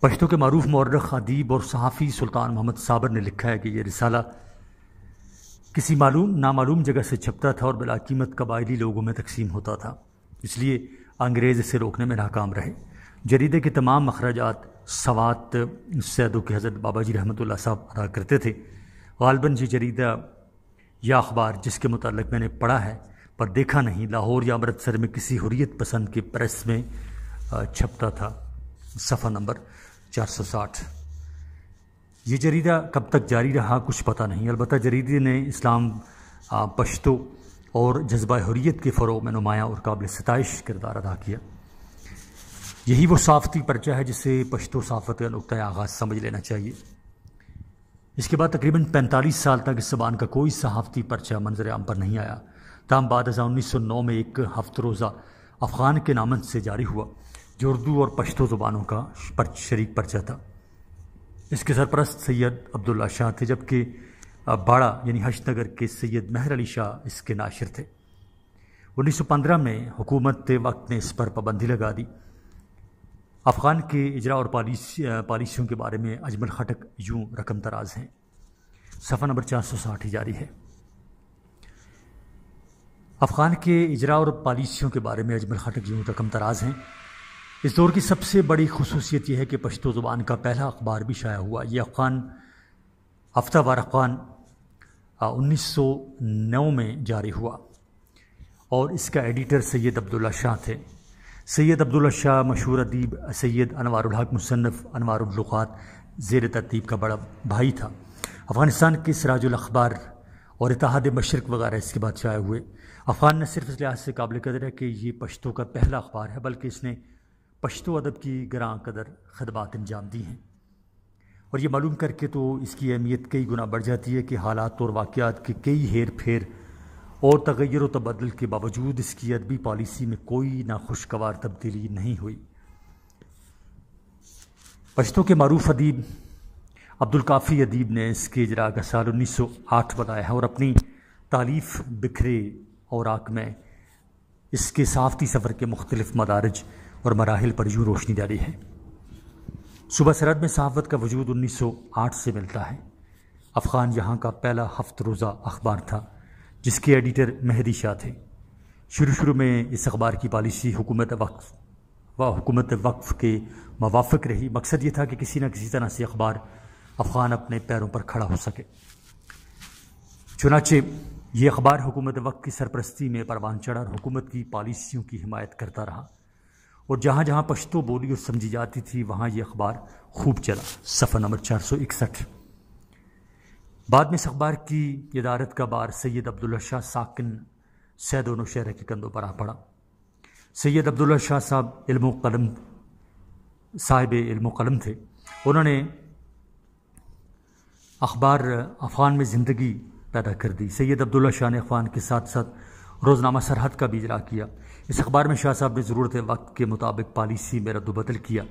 پشتو کے معروف مورخ، ادیب اور صحافی سلطان محمد صابر نے لکھا ہے کہ یہ رسالہ کسی نامعلوم جگہ سے چھپتا تھا اور بلا قیمت قبائلی لوگوں میں تقسیم ہوتا تھا، اس لیے انگریز اسے روکنے میں ناکام رہے۔ جریدے کے تمام مخرجات سوات سیدو کے حضرت بابا جی رحمۃ اللہ صاحب ادا کرتے تھے۔ غالباً یہ جریدہ یا اخبار جس کے متعلق میں نے پڑھا ہے پر دیکھا نہیں، لاہور یا امرتسر میں کسی حریت پسند کے پریس میں چھپتا تھا۔ صفحہ نمبر 460۔ یہ جریدہ کب تک جاری رہا کچھ پتہ نہیں، البتہ جریدے نے اسلام، پشتو اور جذبہ حریت کے فروغ میں نمایاں اور قابل ستائش کردار ادا کیا۔ یہی وہ صحافتی پرچہ ہے جسے پشتو صحافت کا نقطۂ آغاز سمجھ لینا چاہیے۔ اس کے بعد تقریباً 45 سال تک اس زبان کا کوئی صحافتی پرچہ منظر عام پر نہیں آیا، تاہم بعد ازاں 1909 میں ایک ہفت روزہ افغان کے نامن سے جاری ہوا جو اردو اور پشتو زبانوں کا شریک پرچہ تھا۔ اس کے سرپرست سید عبداللہ شاہ تھے، جبکہ باڑہ یعنی حشد نگر کے سید مہر علی شاہ اس کے ناشر تھے۔ 1915 میں حکومت وقت نے اس پر پابندی لگا دی۔ افغان کے اجراء اور پالیسیوں کے بارے میں اجمل خٹک یوں رقم تراز ہیں۔ صفحہ نمبر 460 جاری ہے۔ افغان کے اجراء اور پالیسیوں کے بارے میں اجمل خٹک یوں رقم تراز ہیں۔ اس دور کی سب سے بڑی خصوصیت یہ ہے کہ پشتو زبان کا پہلا اخبار بھی شائع ہوا۔ یہ افغان ہفتہ وار افغان 1909 میں جاری ہوا اور اس کا ایڈیٹر سید عبداللہ شاہ تھے۔ سید عبداللہ شاہ مشہور ادیب سید انوار الحق مصنف انوار اللغات زیر ترتیب کا بڑا بھائی تھا۔ افغانستان کے سراج الاخبار اور اتحاد مشرق وغیرہ اس کے بعد شائع ہوئے۔ افغان نہ صرف اس لحاظ سے قابل قدر ہے کہ یہ پشتو کا پہلا اخبار ہے، بلکہ اس نے پشتو ادب کی گراں قدر خدمات انجام دی ہیں، اور یہ معلوم کر کے تو اس کی اہمیت کئی گنا بڑھ جاتی ہے کہ حالات اور واقعات کے کئی ہیر پھیر اور تغیر و تبدل کے باوجود اس کی ادبی پالیسی میں کوئی ناخوشگوار تبدیلی نہیں ہوئی۔ پشتو کے معروف ادیب عبدالکافی ادیب نے اس کے اجراء کا سال 1908 بتایا ہے اور اپنی تالیف بکھرے اوراق میں اس کے صحافتی سفر کے مختلف مدارج اور مراحل پر یوں روشنی ڈالی ہے۔ صوبہ سرحد میں صحافت کا وجود 1908 سے ملتا ہے۔ افغان یہاں کا پہلا ہفت روزہ اخبار تھا جس کے ایڈیٹر مہدی شاہ تھے۔ شروع میں اس اخبار کی پالیسی حکومت وقف کے موافق رہی۔ مقصد یہ تھا کہ کسی نہ کسی طرح سے اخبار افغان اپنے پیروں پر کھڑا ہو سکے۔ چنانچہ یہ اخبار حکومت وقف کی سرپرستی میں پروان چڑھا اور حکومت کی پالیسیوں کی حمایت کرتا رہا۔ اور جہاں جہاں پشتو بولی اور سمجھی جاتی تھی وہاں یہ اخبار خوب چلا۔ صفحہ نمبر 461۔ بعد میں اس اخبار کی ادارت کا بار سید عبداللہ شاہ ساکن سید و نوشہرہ کے کندھوں پر آ پڑا۔ سید عبداللہ شاہ صاحب صاحب علم و قلم تھے۔ انہوں نے اخبار افغان میں زندگی پیدا کر دی۔ سید عبداللہ شاہ نے افغان کے ساتھ ساتھ روزنامہ سرحد کا بھی اجرا کیا۔ اس اخبار میں شاہ صاحب نے ضرورت وقت کے مطابق پالیسی میں رد و بدل کیا۔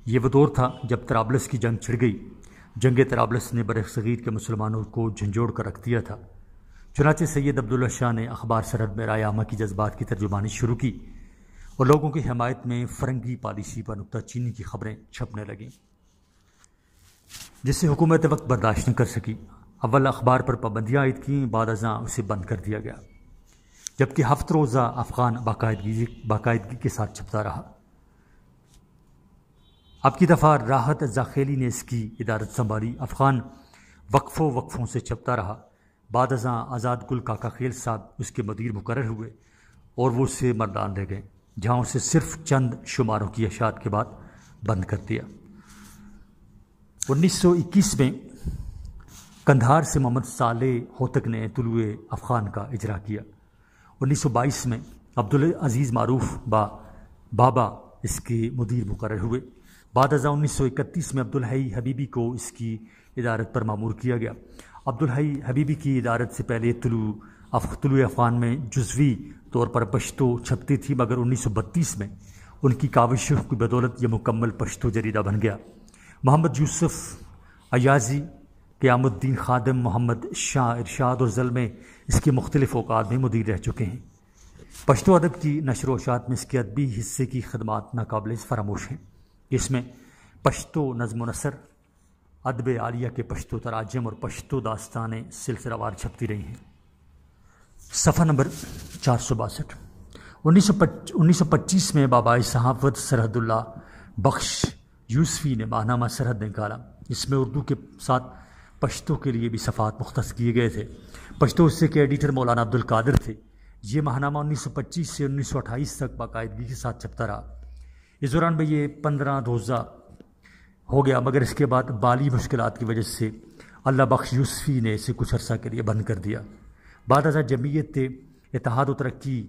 یہ وہ دور تھا جب طرابلس کی جنگ چھڑ گئی۔ جنگ طرابلس نے بر صغیر کے مسلمانوں کو جھنجھوڑ کر رکھ دیا تھا۔ چنانچہ سید عبداللہ شاہ نے اخبار سرحد میں رائے عامہ کی جذبات کی ترجمانی شروع کی اور لوگوں کی حمایت میں فرنگی پالیسی پر نکتہ چینی کی خبریں چھپنے لگیں، جس سے حکومت وقت برداشت نہ کر سکی۔ اول اخبار پر پابندیاں عائد کیں، بعد ازاں اسے بند کر دیا گیا، جبکہ ہفت روزہ افغان باقاعدگی کے ساتھ چھپتا رہا۔ اب کی دفعہ راحت زاخیلی نے اس کی ادارت سنبھالی۔ افغان وقفوں سے چھپتا رہا۔ بعد ازاں آزاد گل کاکا خیل صاحب اس کے مدیر مقرر ہوئے اور وہ اسے مردان رہ گئے، جہاں اسے صرف چند شماروں کی اشاعت کے بعد بند کر دیا۔ 1921 میں قندھار سے محمد صالح ہوتک نے طلوع افغان کا اجرا کیا۔ 1922 میں عبدالعزیز معروف بابا اس کے مدیر مقرر ہوئے۔ بعد ازاں 1931 میں عبدالحی حبیبی کو اس کی ادارت پر مامور کیا گیا۔ عبدالحی حبیبی کی ادارت سے پہلے طلوع افغان میں جزوی طور پر پشتو چھپتی تھی، مگر 1932 میں ان کی کاوشوں کی بدولت یہ مکمل پشتو جریدہ بن گیا۔ محمد یوسف ایازی، قیام الدین خادم، محمد شاہ ارشاد اور زل میں اس کے مختلف اوقات میں مدیر رہ چکے ہیں۔ پشتو ادب کی نشر و اشاعت میں اس کے ادبی حصے کی خدمات ناقابل فراموش ہیں۔ اس میں پشتو نظم و نثر، ادب عالیہ کے پشتو تراجم اور پشتو داستانیں سلسلہ وار چھپتی رہی ہیں۔ صفحہ نمبر 462۔ 1925 میں بابائے صحافت سرحد اللہ بخش یوسفی نے ماہنامہ سرحد نکالا۔ اس میں اردو کے ساتھ پشتو کے لیے بھی صفحات مختص کیے گئے تھے۔ پشتو حصے کے ایڈیٹر مولانا عبدالقادر تھے۔ یہ ماہنامہ 1925 سے 1928 تک باقاعدگی کے ساتھ چھپتا رہا۔ اس دوران میں یہ 15 روزہ ہو گیا، مگر اس کے بعد بالی مشکلات کی وجہ سے اللہ بخش یوسفی نے اسے کچھ عرصہ کے لیے بند کر دیا۔ بعد ازاں جمعیت اتحاد و ترقی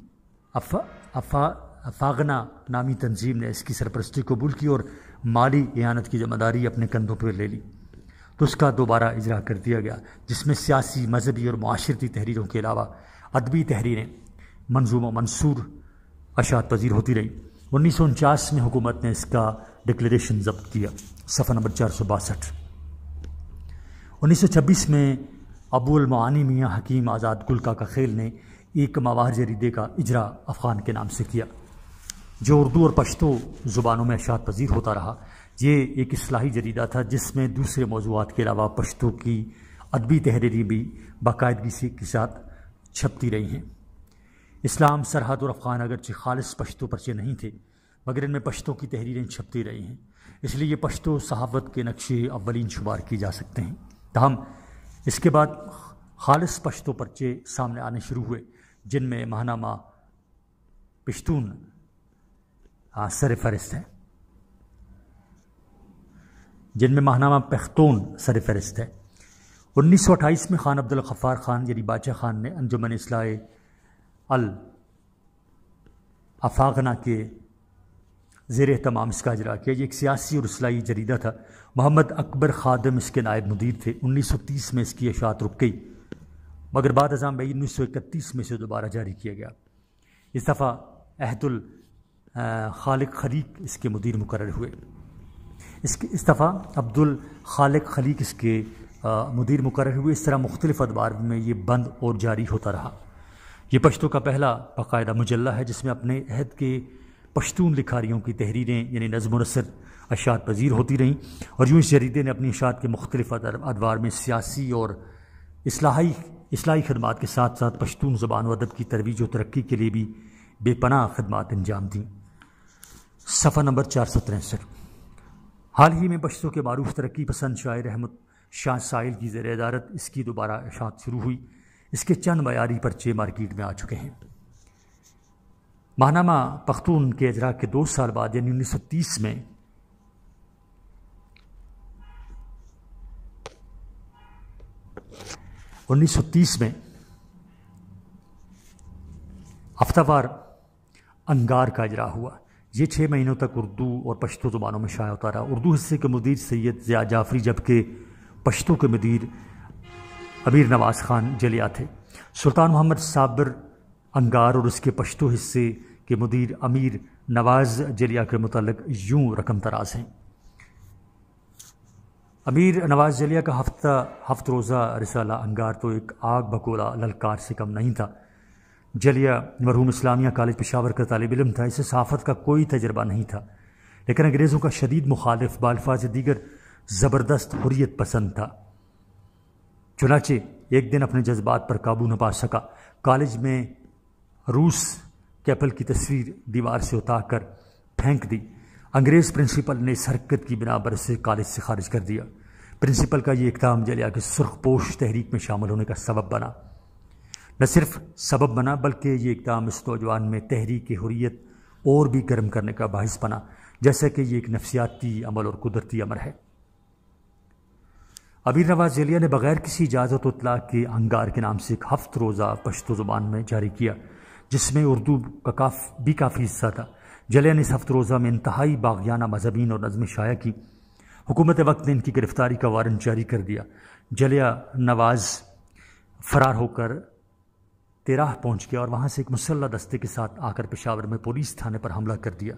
افاغنا نامی تنظیم نے اس کی سرپرستی قبول کی اور مالی اعانت کی ذمہ داری اپنے کندھوں پر لے لی، تو اس کا دوبارہ اجرا کر دیا گیا، جس میں سیاسی، مذہبی اور معاشرتی تحریروں کے علاوہ ادبی تحریریں منظوم و منثور اشاعت پذیر ہوتی رہیں۔ 1949 میں حکومت نے اس کا ڈکلیریشن ضبط کیا۔ صفحہ نمبر 462۔ 1926 میں ابو المعانی میاں حکیم آزاد گل کاکا خیل نے ایک ماہوار جریدے کا اجرا افغان کے نام سے کیا، جو اردو اور پشتو زبانوں میں اشاعت پذیر ہوتا رہا۔ یہ ایک اصلاحی جریدہ تھا جس میں دوسرے موضوعات کے علاوہ پشتو کی ادبی تحریریں بھی باقاعدگی کے ساتھ چھپتی رہی ہیں۔ اسلام، سرحد اور افغان اگرچہ خالص پشتو پرچے نہیں تھے، مگر ان میں پشتو کی تحریریں چھپتی رہی ہیں، اس لیے یہ پشتو صحافت کے نقشے اولین شمار کی جا سکتے ہیں۔ تاہم اس کے بعد خالص پشتو پرچے سامنے آنے شروع ہوئے، جن میں ماہنامہ پشتون سر فہرست ہے، 1928 میں خان عبدالغفار خان یعنی باچا خان نے انجمن اصلاح الافاغنا کے زیر اہتمام اس کا اجرا کیا۔ یہ ایک سیاسی اور اصلاحی جریدہ تھا۔ محمد اکبر خادم اس کے نائب مدیر تھے۔ 1930 میں اس کی اشاعت رک گئی، مگر بعد ازاں مئی 1931 میں اسے دوبارہ جاری کیا گیا۔ اس دفعہ عہد الخالق خلیق اس کے مدیر مقرر ہوئے۔ اس دفعہ عبد الخالق خلیق اس کے مدیر مقرر ہوئے۔ اس طرح مختلف ادوار میں یہ بند اور جاری ہوتا رہا۔ یہ پشتو کا پہلا باقاعدہ مجلہ ہے جس میں اپنے عہد کے پشتون لکھاریوں کی تحریریں یعنی نظم و نثر اشاعت پذیر ہوتی رہیں، اور یوں اس جریدے نے اپنی اشاعت کے مختلف ادوار میں سیاسی اور اصلاحی خدمات کے ساتھ ساتھ پشتون زبان و ادب کی ترویج و ترقی کے لیے بھی بے پناہ خدمات انجام دیں۔ صفحہ نمبر 463۔ حال ہی میں پشتو کے معروف ترقی پسند شاعر احمد شاہ سائل کی زیر ادارت اس کی دوبارہ اشاعت شروع ہوئی۔ اس کے چند معیاری پرچے مارکیٹ میں آ چکے ہیں۔ ماہنامہ پختون کے اجرا کے 2 سال بعد یعنی 1930 میں ہفتہ وار انگار کا اجرا ہوا۔ یہ 6 مہینوں تک اردو اور پشتو زبانوں میں شائع ہوتا رہا۔ اردو حصے کے مدیر سید ضیاء جعفری جبکہ پشتو کے مدیر امیر نواز خان جلیا تھے۔ سلطان محمد صابر انگار اور اس کے پشتو حصے کے مدیر امیر نواز جلیا کے متعلق یوں رقم تراز ہیں۔ امیر نواز جلیا کا ہفت روزہ رسالہ انگار تو ایک آگ بگولا للکار سے کم نہیں تھا۔ جلیا مرحوم اسلامیہ کالج پشاور کا طالب علم تھا۔ اسے صحافت کا کوئی تجربہ نہیں تھا، لیکن انگریزوں کا شدید مخالف، بالفاظ دیگر زبردست حریت پسند تھا۔ چنانچہ ایک دن اپنے جذبات پر قابو نہ پا سکا، کالج میں روس کیپل کی تصویر دیوار سے اتار کر پھینک دی۔ انگریز پرنسپل نے اس حرکت کی بنا پر اسے کالج سے خارج کر دیا۔ پرنسپل کا یہ اقدام جلیا کے سرخ پوش تحریک میں شامل ہونے کا سبب بنا۔ نہ صرف سبب بنا بلکہ یہ اقدام اس نوجوان میں تحریک حریت اور بھی گرم کرنے کا باعث بنا، جیسا کہ یہ ایک نفسیاتی عمل اور قدرتی امر ہے۔ امیر نواز جلیا نے بغیر کسی اجازت و اطلاع کے انگار کے نام سے ایک 7 روزہ پشتو زبان میں جاری کیا، جس میں اردو کا بھی کافی حصہ تھا۔ جلیا نے اس 7 روزہ میں انتہائی باغیانہ مضامین اور نظمیں شائع کی۔ حکومت وقت نے ان کی گرفتاری کا وارنٹ جاری کر دیا۔ جلیا نواز فرار ہو کر تیراہ پہنچ گیا اور وہاں سے ایک مسلح دستے کے ساتھ آ کر پشاور میں پولیس تھانے پر حملہ کر دیا۔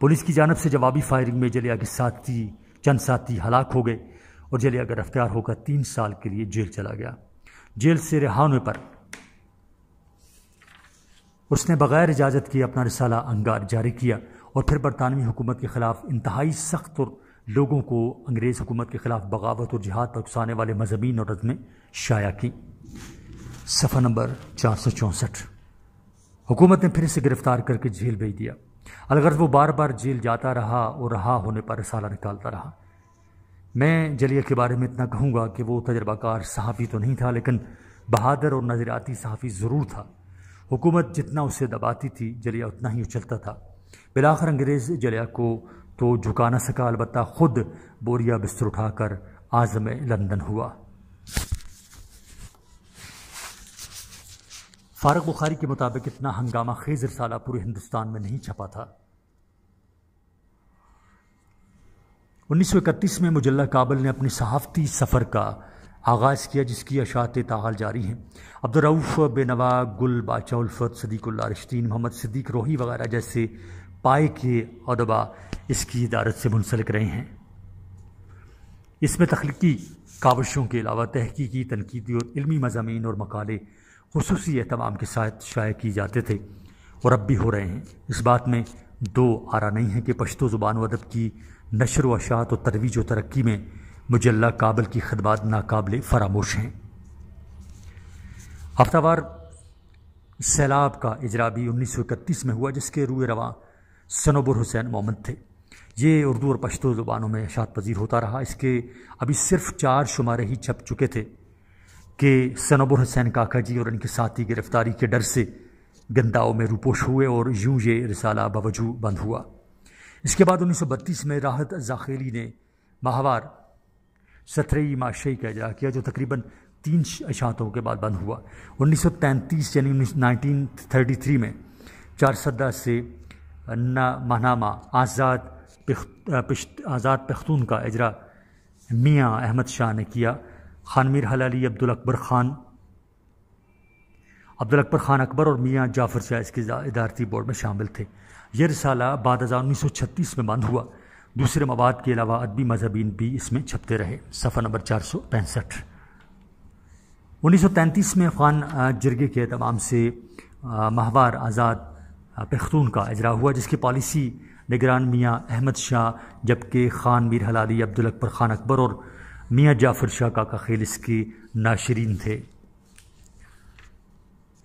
پولیس کی جانب سے جوابی فائرنگ میں جلیا کے چند ساتھی ہلاک ہو گئے اور جلیا گرفتار ہو کر 3 سال کے لیے جیل چلا گیا۔ جیل سے رہا ہونے پر اس نے بغیر اجازت کے اپنا رسالہ انگار جاری کیا اور پھر برطانوی حکومت کے خلاف انتہائی سخت اور لوگوں کو انگریز حکومت کے خلاف بغاوت اور جہاد پر اکسانے والے مضامین اور نظمیں شائع کی۔ صفحہ نمبر 464۔ حکومت نے پھر اسے گرفتار کر کے جیل بھیج دیا۔ الغرض وہ بار بار جیل جاتا رہا اور رہا ہونے پر رسالہ نکالتا رہا۔ میں جلیا کے بارے میں اتنا کہوں گا کہ وہ تجربہ کار صحافی تو نہیں تھا، لیکن بہادر اور نظریاتی صحافی ضرور تھا۔ حکومت جتنا اسے دباتی تھی جلیا اتنا ہی اچھلتا تھا۔ بالآخر انگریز جلیا کو تو جھکا نہ سکا، البتہ خود بوریا بستر اٹھا کر عازم لندن ہوا۔ فارغ بخاری کے مطابق اتنا ہنگامہ خیز رسالہ پورے ہندوستان میں نہیں چھپا تھا۔ 1931 میں مجلہ کابل نے اپنے صحافتی سفر کا آغاز کیا، جس کی اشاعت تاحال جاری ہیں۔ عبدالرؤف بے نوا، گل باچا الفت، صدیق اللہ رشتین، محمد صدیق روحی وغیرہ جیسے پائے کے ادبا اس کی ادارت سے منسلک رہے ہیں۔ اس میں تخلیقی کاوشوں کے علاوہ تحقیقی، تنقیدی اور علمی مضامین اور مقالے خصوصی اہتمام کے ساتھ شائع کیے جاتے تھے اور اب بھی ہو رہے ہیں۔ اس بات میں دو آرا نہیں ہے کہ پشتو زبان و ادب کی نشر و اشاعت و ترویج و ترقی میں مجلہ کابل کی خدمات ناقابل فراموش ہیں۔ ہفتہ وار سیلاب کا اجرا بھی 1931 میں ہوا، جس کے روئے رواں صنوبر حسین محمد تھے۔ یہ اردو اور پشتو زبانوں میں اشاعت پذیر ہوتا رہا۔ اس کے ابھی صرف 4 شمارے ہی چھپ چکے تھے کہ صنوبر حسین کاکا جی اور ان کے ساتھی گرفتاری کے ڈر سے گنداؤ میں روپوش ہوئے اور یوں یہ رسالہ باوجود بند ہوا۔ اس کے بعد 1932 میں راحت زاخیلی نے ماہوار سترئی معاشی کا اجرا کیا، جو تقریباً 3 اشاعتوں کے بعد بند ہوا۔ 1933 یعنی 1933 میں 4 سدہ سے ماہنامہ آزاد پختون کا اجرا میاں احمد شاہ نے کیا۔ خان میر حلالی، عبدالاکبر خان اکبر اور میاں جعفر شاہ اس کے ادارتی بورڈ میں شامل تھے۔ یہ رسالہ بعد ازاں 1936 میں بند ہوا۔ دوسرے مواد کے علاوہ ادبی مضامین بھی اس میں چھپتے رہے۔ صفحہ نمبر 465۔ 1933 میں افغان جرگے کے اہتمام سے ماہوار آزاد پختون کا اجرا ہوا، جس کے پالیسی نگران میاں احمد شاہ، جبکہ خان میر حلالی، عبدالاکبر خان اکبر اور میاں جعفر شاہ کاکا خیل اس کے ناشرین تھے۔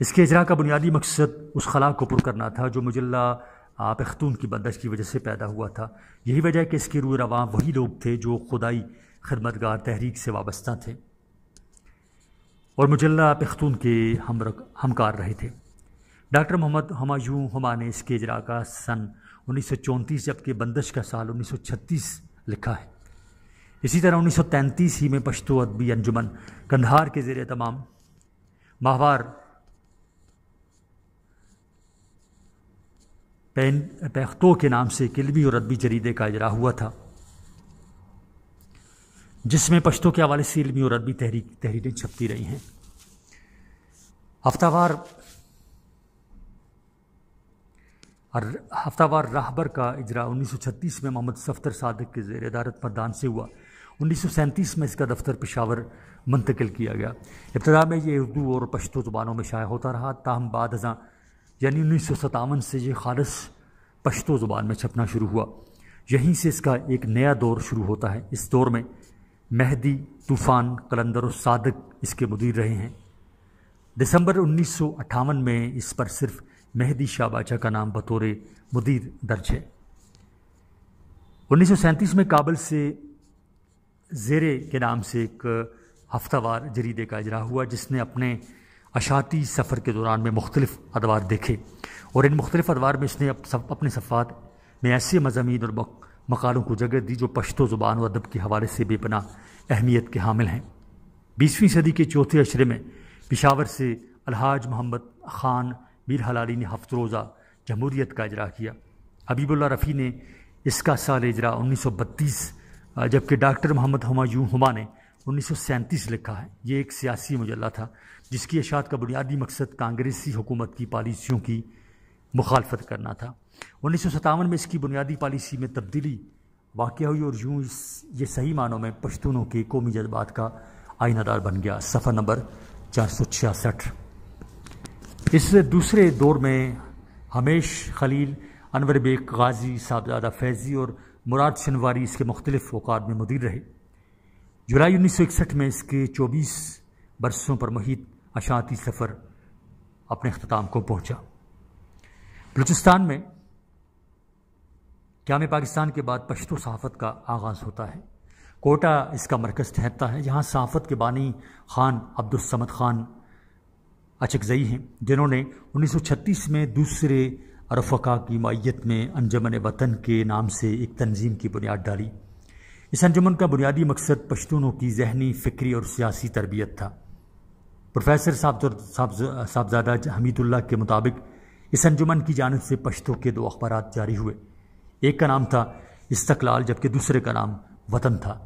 اس کے اجرا کا بنیادی مقصد اس خلا کو پر کرنا تھا جو مجلہ پختون کی بندش کی وجہ سے پیدا ہوا تھا۔ یہی وجہ ہے کہ اس کے روئے رواں وہی لوگ تھے جو خدائی خدمتگار تحریک سے وابستہ تھے اور مجلہ پختون کے ہمکار رہے تھے۔ ڈاکٹر محمد ہمایوں ہما نے اس کے اجراء کا سن 1934 جبکہ بندش کا سال 1936 لکھا ہے۔ اسی طرح 1933 ہی میں پشتو ادبی انجمن قندھار کے زیر اہتمام ماہوار پیختو کے نام سے ایک علمی اور ادبی جریدے کا اجراء ہوا تھا، جس میں پشتو کے حوالے سے علمی اور ادبی تحریریں چھپتی رہی ہیں۔ ہفتہ وار راہبر کا اجراء 1936 میں محمد صفدر صادق کے زیر ادارت مردان سے ہوا۔ 1937 میں اس کا دفتر پشاور منتقل کیا گیا۔ ابتدا میں یہ اردو اور پشتو زبانوں میں شائع ہوتا رہا، تاہم بعد ازاں یعنی 1957 سے یہ خالص پشتو زبان میں چھپنا شروع ہوا۔ یہیں سے اس کا ایک نیا دور شروع ہوتا ہے۔ اس دور میں مہدی، طوفان، قلندر اور صادق اس کے مدیر رہے ہیں۔ دسمبر 1958 میں اس پر صرف مہدی شاہ باچا کا نام بطور مدیر درج ہے۔ 1937 میں کابل سے زیرے کے نام سے ایک ہفتہ وار جریدے کا اجراء ہوا، جس نے اپنے اشاعتی سفر کے دوران میں مختلف ادوار دیکھے، اور ان مختلف ادوار میں اس نے اپنے صفحات میں ایسے مضامین اور مقالوں کو جگہ دی جو پشتو زبان و ادب کے حوالے سے بے پناہ اہمیت کے حامل ہیں۔ 20ویں صدی کے چوتھے عشرے میں پشاور سے الحاج محمد خان میر حلالی نے ہفت روزہ جمہوریت کا اجراء کیا۔ حبیب اللہ رفیع نے اس کا سال اجراء 1932 جبکہ ڈاکٹر محمد ہمایوں ہما نے 1937 لکھا ہے۔ یہ ایک سیاسی مجلہ تھا جس کی اشاعت کا بنیادی مقصد کانگریسی حکومت کی پالیسیوں کی مخالفت کرنا تھا۔ 1957 میں اس کی بنیادی پالیسی میں تبدیلی واقع ہوئی اور یوں یہ صحیح معنوں میں پشتونوں کے قومی جذبات کا آئینہ دار بن گیا۔ صفحہ نمبر 466۔ اس دوسرے دور میں ہمیش خلیل، انور بیگ غازی، صاحبزادہ فیضی اور مراد شنواری اس کے مختلف اوقات میں مدیر رہے۔ جولائی 1961 میں اس کے 24 برسوں پر محیط اشاعتی سفر اپنے اختتام کو پہنچا۔ بلوچستان میں قیام پاکستان کے بعد پشتو صحافت کا آغاز ہوتا ہے۔ کوٹا اس کا مرکز ٹھہرتا ہے، جہاں صحافت کے بانی خان عبدالصمد خان اچکزئی ہیں، جنہوں نے 1936 میں دوسرے رفقا کی معیت میں انجمن وطن کے نام سے ایک تنظیم کی بنیاد ڈالی۔ اس انجمن کا بنیادی مقصد پشتونوں کی ذہنی، فکری اور سیاسی تربیت تھا۔ پروفیسر صاحبزادہ حمید اللہ کے مطابق اس انجمن کی جانب سے پشتو کے 2 اخبارات جاری ہوئے۔ ایک کا نام تھا استقلال جبکہ دوسرے کا نام وطن تھا۔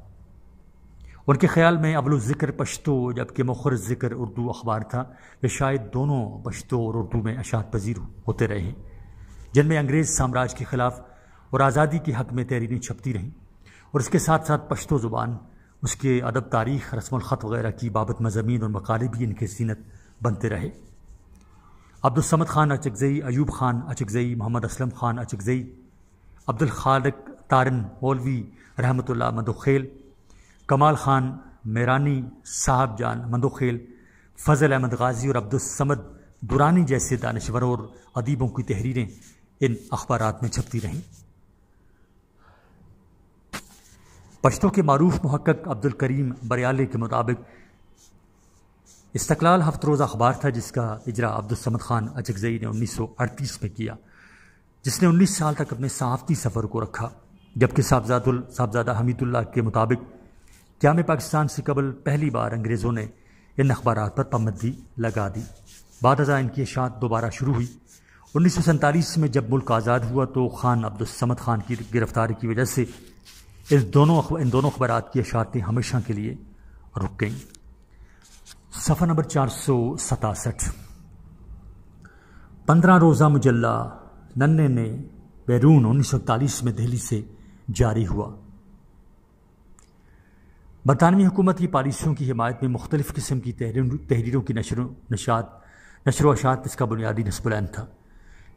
ان کے خیال میں اول الذکر پشتو جبکہ مؤخر الذکر اردو اخبار تھا، یہ شاید دونوں پشتو اور اردو میں اشاعت پذیر ہوتے رہے ہیں، جن میں انگریز سامراج کے خلاف اور آزادی کے حق میں تحریریں چھپتی رہیں، اور اس کے ساتھ ساتھ پشتو زبان، اس کے ادب، تاریخ، رسم الخط وغیرہ کی بابت مضامین اور مقالے بھی ان کے زینت بنتے رہے۔ عبدالصمد خان اچکزئی، ایوب خان اچکزئی، محمد اسلم خان اچکزئی، عبدالخالق تارن مولوی رحمۃ اللہ مندوخیل، کمال خان میرانی صاحب جان مندوخیل، فضل احمد غازی اور عبدالصمد دورانی جیسے دانشوروں اور ادیبوں کی تحریریں ان اخبارات میں چھپتی رہیں۔ پشتو کے معروف محقق عبدالکریم بریالے کے مطابق استقلال ہفت روزہ اخبار تھا جس کا اجراء عبدالصمد خان اچکزئی نے 1938 میں کیا، جس نے 19 سال تک اپنے صحافتی سفر کو رکھا، جبکہ صاحبزادہ حمید اللہ کے مطابق قیام پاکستان سے قبل پہلی بار انگریزوں نے ان اخبارات پر پابندی لگا دی۔ بعد ازاں ان کی اشاعت دوبارہ شروع ہوئی۔ 1947 میں جب ملک آزاد ہوا تو خان عبدالصمد خان کی گرفتاری کی وجہ سے ان دونوں اخبارات کی اشاعتیں ہمیشہ کے لیے رک گئیں۔ صفحہ نمبر 467۔ 15 روزہ مجلہ ننھے نے بیرون 1941 میں دہلی سے جاری ہوا۔ برطانوی حکومت کی پالیسیوں کی حمایت میں مختلف قسم کی تحریروں کی نشر و اشاعت اس کا بنیادی نصب العین تھا۔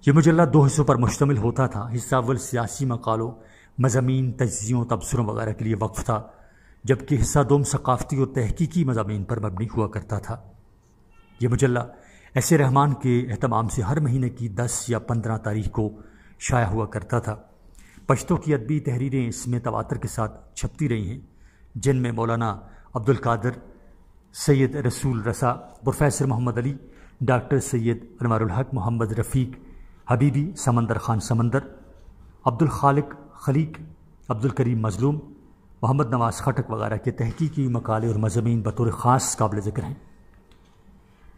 یہ مجلہ 2 حصوں پر مشتمل ہوتا تھا۔ حصہ اول سیاسی مقالوں، مضامین، تجزیوں، تبصروں وغیرہ کے لیے وقف تھا، جبکہ حصہ دوم ثقافتی اور تحقیقی مضامین پر مبنی ہوا کرتا تھا۔ یہ مجلہ ایسے رحمان کے اہتمام سے ہر مہینے کی 10 یا 15 تاریخ کو شائع ہوا کرتا تھا۔ پشتو کی ادبی تحریریں اس میں تواتر کے ساتھ چھپتی رہی ہیں، جن میں مولانا عبدالقادر، سید رسول رسا، پروفیسر محمد علی، ڈاکٹر سید انوار الحق محمد رفیق حبیبی سمندر خان سمندر، عبدالخالق خلیق، عبدالکریم مظلوم، محمد نواز خٹک وغیرہ کے تحقیقی مقالے اور مضامین بطور خاص قابل ذکر ہیں۔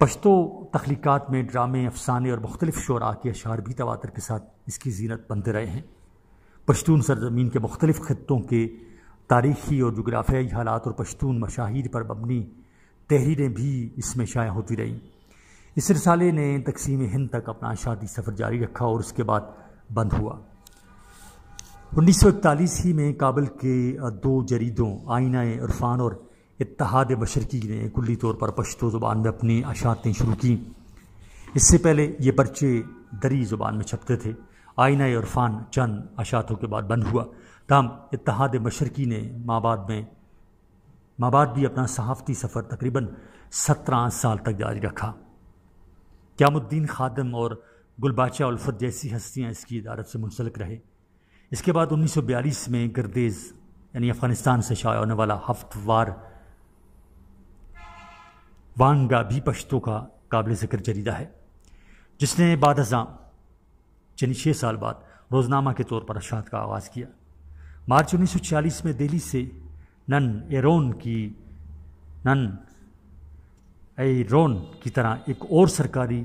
پشتو تخلیقات میں ڈرامے، افسانے اور مختلف شعراء کے اشعار بھی تواتر کے ساتھ اس کی زینت بنتے رہے ہیں۔ پشتون سرزمین کے مختلف خطوں کے تاریخی اور جغرافیائی حالات اور پشتون مشاہیر پر مبنی تحریریں بھی اس میں شائع ہوتی رہیں۔ اس رسالے نے تقسیم ہند تک اپنا اشاعتی سفر جاری رکھا اور اس کے بعد بند ہوا۔ 1941 میں کابل کے 2 جریدوں آئینہ عرفان اور اتحاد مشرقی نے کلی طور پر پشتو زبان میں اپنی اشاعتیں شروع کیں۔ اس سے پہلے یہ پرچے دری زبان میں چھپتے تھے۔ آئینہ عرفان چند اشاعتوں کے بعد بند ہوا، تاہم اتحاد مشرقی نے مابعد بھی اپنا صحافتی سفر تقریباً 17 سال تک جاری رکھا۔ قیام الدین خادم اور گلباچہ الفت جیسی ہستیاں اس کی ادارت سے منسلک رہے۔ اس کے بعد 1942 میں گردیز یعنی افغانستان سے شائع ہونے والا ہفت وار وانگا بھی پشتو کا قابل ذکر جریدہ ہے، جس نے بعد ازاں 6 سال بعد روزنامہ کے طور پر اشاعت کا آغاز کیا۔ مارچ 1946 میں دہلی سے نن ایرون کی طرح ایک اور سرکاری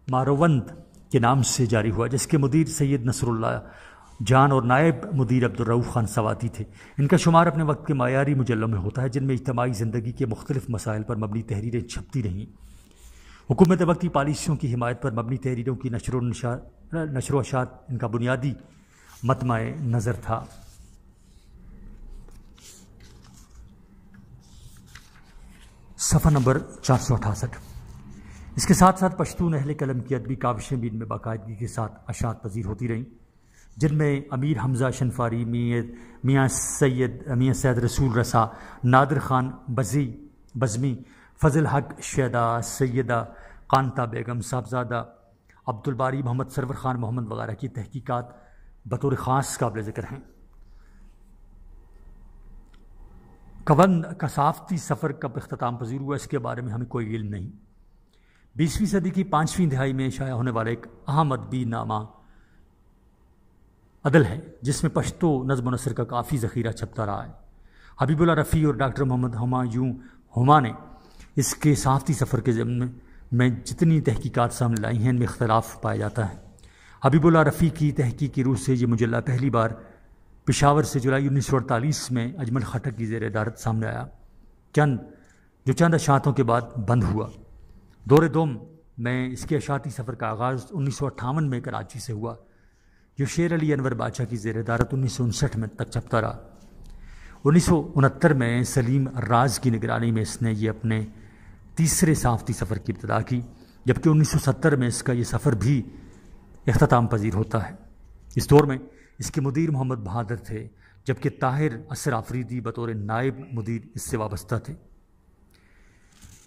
ماروند کے نام سے جاری ہوا، جس کے مدیر سید نصر اللہ جان اور نائب مدیر عبدالرؤف خان سواتی تھے۔ ان کا شمار اپنے وقت کے معیاری مجلوں میں ہوتا ہے، جن میں اجتماعی زندگی کے مختلف مسائل پر مبنی تحریریں چھپتی رہیں۔ حکومت وقت کی پالیسیوں کی حمایت پر مبنی تحریروں کی نشر و اشاعت ان کا بنیادی مطمع نظر تھا۔ صفحہ نمبر 468۔ اس کے ساتھ ساتھ پشتون اہل قلم کی ادبی کاوشیں بھی ان میں باقاعدگی کے ساتھ اشاعت پذیر ہوتی رہیں، جن میں امیر حمزہ شنفاری، میاں سید رسول رسا، نادر خان بزمی، فضل حق شیدا، سیدہ قانتا بیگم صاحبزادہ، عبدالباری محمد سرور خان محمد وغیرہ کی تحقیقات بطور خاص قابل ذکر ہیں۔ کبند کا صحافتی سفر کب اختتام پذیر ہوا، اس کے بارے میں ہمیں کوئی علم نہیں۔ 20ویں صدی کی 5ویں دہائی میں شائع ہونے والا ایک اہم ادبی نامہ عدل ہے، جس میں پشتو نظم و نثر کا کافی ذخیرہ چھپتا رہا ہے۔ حبیب اللہ رفیع اور ڈاکٹر محمد ہما نے اس کے صحافتی سفر کے ضمن میں جتنی تحقیقات سامنے لائی ہیں، ان میں اختلاف پایا جاتا ہے۔ حبیب اللہ رفیع کی تحقیق کی روح سے یہ مجلہ پہلی بار پشاور سے جولائی 1948 میں اجمل خٹک کی زیر ادارت سامنے آیا، چند اشاعتوں کے بعد بند ہوا۔ دور دوم میں اس کے اشاعتی سفر کا آغاز 1958 میں کراچی سے ہوا، جو شیر علی انور بادشاہ کی زیر ادارت 1959 میں تک چھپتا رہا۔ 1969 میں سلیم راز کی نگرانی میں اس نے یہ اپنے تیسرے صحافتی سفر کی ابتدا کی، جبکہ 1970 میں اس کا یہ سفر بھی اختتام پذیر ہوتا ہے۔ اس دور میں اس کے مدیر محمد بہادر تھے، جبکہ طاہر اثر آفریدی بطور نائب مدیر اس سے وابستہ تھے،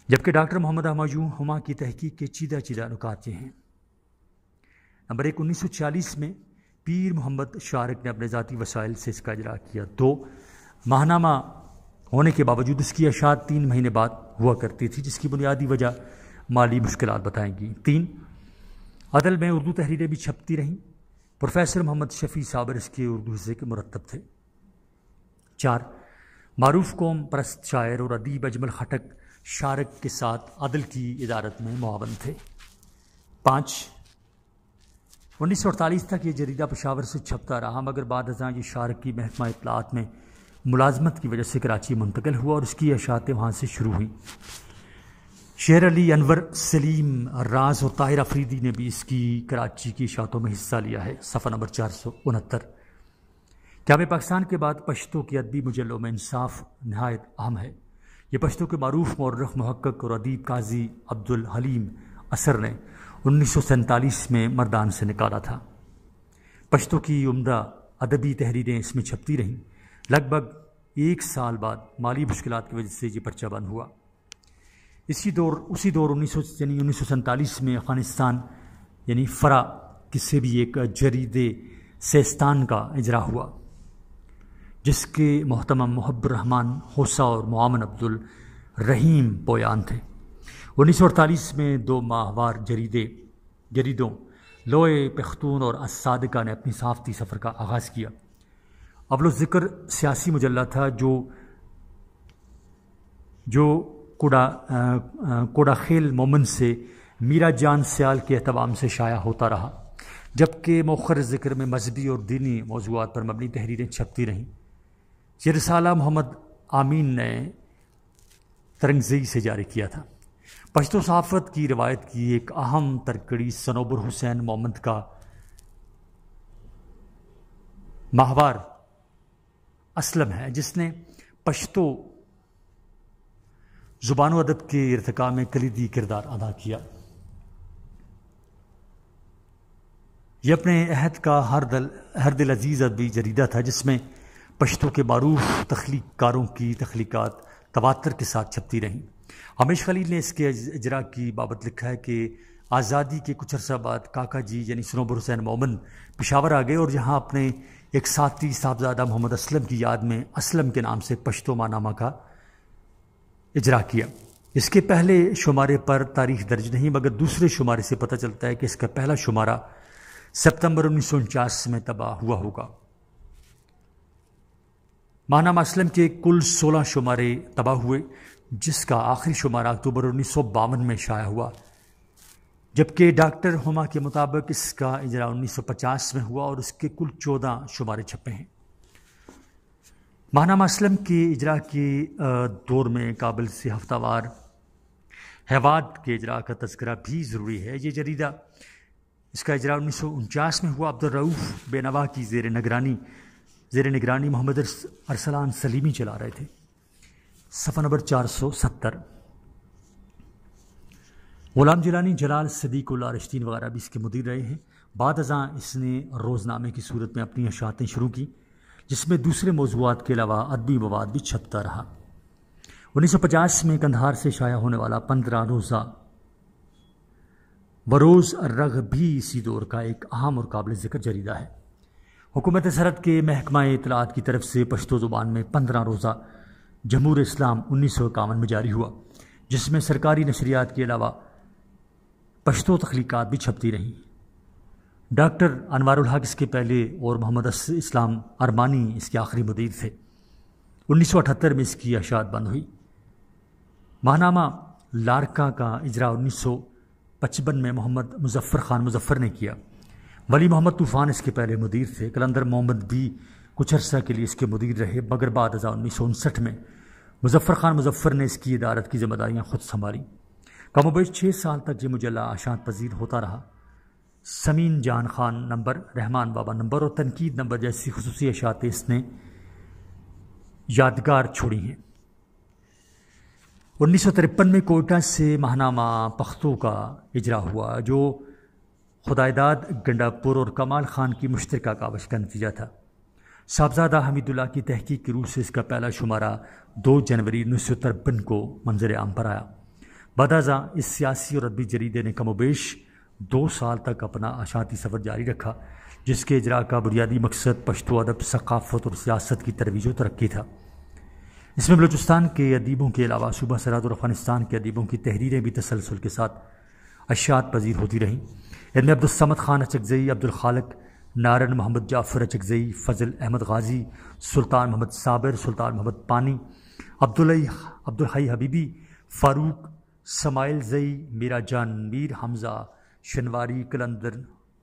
جبکہ ڈاکٹر محمد ہما کی تحقیق کے چیدہ نکات یہ ہیں۔ نمبر 1، 1946 میں پیر محمد شارق نے اپنے ذاتی وسائل سے اس کا اجرا کیا۔ 2، ماہنامہ ہونے کے باوجود اس کی اشاعت 3 مہینے بعد ہوا کرتی تھی، جس کی بنیادی وجہ مالی مشکلات بتائیں گی۔ 3، عدل میں اردو تحریریں بھی چھپتی رہیں۔ پروفیسر محمد شفیع صابر اس کے اردو حصے کے مرتب تھے۔ 4، معروف قوم پرست شاعر اور ادیب اجمل خٹک شارق کے ساتھ عدل کی ادارت میں معاون تھے۔ 5، 1948 تک یہ جریدہ پشاور سے چھپتا رہا، مگر بعد ازاں یہ شارق کی محکمہ اطلاعات میں ملازمت کی وجہ سے کراچی منتقل ہوا اور اس کی اشاعتیں وہاں سے شروع ہوئیں۔ شیر علی انور، سلیم راز اور طاہر آفریدی نے بھی اس کی کراچی کی اشاعتوں میں حصہ لیا ہے۔ صفحہ نمبر 469۔ قیام پاکستان کے بعد پشتو کی ادبی مجلوں میں انصاف نہایت اہم ہے۔ یہ پشتو کے معروف مورخ، محقق اور ادیب قاضی عبدالحلیم اثر نے 1947 میں مردان سے نکالا تھا۔ پشتو کی عمدہ ادبی تحریریں اس میں چھپتی رہیں۔ لگ بھگ 1 سال بعد مالی مشکلات کی وجہ سے یہ پرچہ بند ہوا۔ اسی دور 1947 میں افغانستان یعنی فرا سے بھی ایک جریدے سیستان کا اجرا ہوا، جس کے محتمم محب الرحمان خوسا اور معاون عبد رحیم پویان تھے۔ 1948 میں 2 ماہوار جریدوں لوئے پختون اور الصادقہ نے اپنی صحافتی سفر کا آغاز کیا۔ اول ذکر سیاسی مجلہ تھا جو کوڑا خیل مومن سے میرا جان سیال کے اہتمام سے شائع ہوتا رہا، جبکہ مؤخر ذکر میں مذہبی اور دینی موضوعات پر مبنی تحریریں چھپتی رہیں۔ یہ رسالہ محمد آمین نے ترنگزئی سے جاری کیا تھا۔ پشتو صحافت کی روایت کی ایک اہم ترکڑی صنوبر حسین مومند کا ماہوار اسلم ہے، جس نے پشتو زبان و ادب کے ارتقاء میں کلیدی کردار ادا کیا۔ یہ اپنے عہد کا ہر دل عزیز ادبی جریدہ تھا، جس میں پشتو کے معروف تخلیق کاروں کی تخلیقات تواتر کے ساتھ چھپتی رہیں۔ ہمیش خلیل نے اس کے اجرا کی بابت لکھا ہے کہ آزادی کے کچھ عرصہ بعد کاکا جی یعنی صنوبر حسین مومن پشاور آ گئے اور یہاں اپنے ایک ساتھی صاحبزادہ محمد اسلم کی یاد میں اسلم کے نام سے پشتو ماہنامہ کا اجرا کیا۔ اس کے پہلے شمارے پر تاریخ درج نہیں، مگر دوسرے شمارے سے پتہ چلتا ہے کہ اس کا پہلا شمارہ ستمبر 1949 میں طبع ہوا ہوگا۔ ماہنامہ اسلم کے کل 16 شمارے طبع ہوئے، جس کا آخری شمارہ اکتوبر 1952 میں شائع ہوا، جبکہ ڈاکٹر ہما کے مطابق اس کا اجرا 1950 میں ہوا اور اس کے کل 14 شمارے چھپے ہیں۔ ماہنامہ اسلم کے اجرا کے دور میں کابل سے ہفتہ وار ہیواد کے اجرا کا تذکرہ بھی ضروری ہے۔ یہ جریدہ اس کا اجرا 1949 میں ہوا۔ عبدالرؤف بینوا کی زیر نگرانی محمد ارسلان سلیمی چلا رہے تھے۔ صفحہ نمبر 470۔ غلام جیلانی، جلال صدیق اللہ رشتین وغیرہ بھی اس کے مدیر رہے ہیں۔ بعد ازاں اس نے روزنامے کی صورت میں اپنی اشاعتیں شروع کی، جس میں دوسرے موضوعات کے علاوہ ادبی مواد بھی چھپتا رہا۔ 1950 میں کندھار سے شائع ہونے والا 15 روزہ بروز الرغ بھی اسی دور کا ایک اہم اور قابل ذکر جریدہ ہے۔ حکومت سرحد کے محکمہ اطلاعات کی طرف سے پشتو زبان میں 15 روزہ جمہور اسلام 1951 میں جاری ہوا، جس میں سرکاری نشریات کے علاوہ پشتو تخلیقات بھی چھپتی رہیں۔ ڈاکٹر انوار الحق اس کے پہلے اور محمد اسلام ارمانی اس کے آخری مدیر تھے۔ 1978 میں اس کی اشاعت بند ہوئی۔ ماہنامہ لارکا کا اجرا 1955 میں محمد مظفر خان مظفر نے کیا۔ ولی محمد طوفان اس کے پہلے مدیر تھے۔ کلندر محمد بھی کچھ عرصہ کے لیے اس کے مدیر رہے، مگر بعد ازاں 1959 میں مظفر خان مظفر نے اس کی ادارت کی ذمہ داریاں خود سنبھالیں۔ کم و بیش 6 سال تک یہ مجلہ اشاعت پذیر ہوتا رہا۔ سمین جان خان نمبر، رحمان بابا نمبر اور تنقید نمبر جیسی خصوصی اشاعتیں اس نے یادگار چھوڑی ہیں۔ 1953 میں کوئٹہ سے ماہنامہ پختو کا اجرا ہوا، جو خدائیداد گنڈا پور اور کمال خان کی مشترکہ کاوش کا نتیجہ تھا۔ صاحبزادہ حمید اللہ کی تحقیق کی روح سے اس کا پہلا شمارہ 2 جنوری 1953 کو منظر عام پر آیا۔ بعد ازاں اس سیاسی اور ادبی جریدے نے کم و بیش 2 سال تک اپنا اشاعتی سفر جاری رکھا، جس کے اجرا کا بنیادی مقصد پشتو ادب، ثقافت اور سیاست کی ترویج و ترقی تھا۔ اس میں بلوچستان کے ادیبوں کے علاوہ صوبہ سرحد اور افغانستان کے ادیبوں کی تحریریں بھی تسلسل کے ساتھ اشاعت پذیر ہوتی رہیں۔ ان میں عبدالصمد خان اچکزئی، عبدالخالق نارن، محمد جعفر اچکزئی، فضل احمد غازی، سلطان محمد صابر، سلطان محمد پانی، عبدالحی حبیبی، فاروق سمائل زئی، میرا جان میر، حمزہ شنواری، کلندر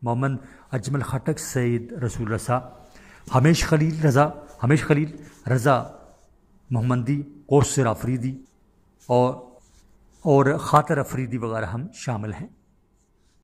مومن، اجمل خٹک، سید رسول رسا، ہمیش خلیل، رضا محمدی، کوثر افریدی اور خاطر افریدی وغیرہ ہم شامل ہیں۔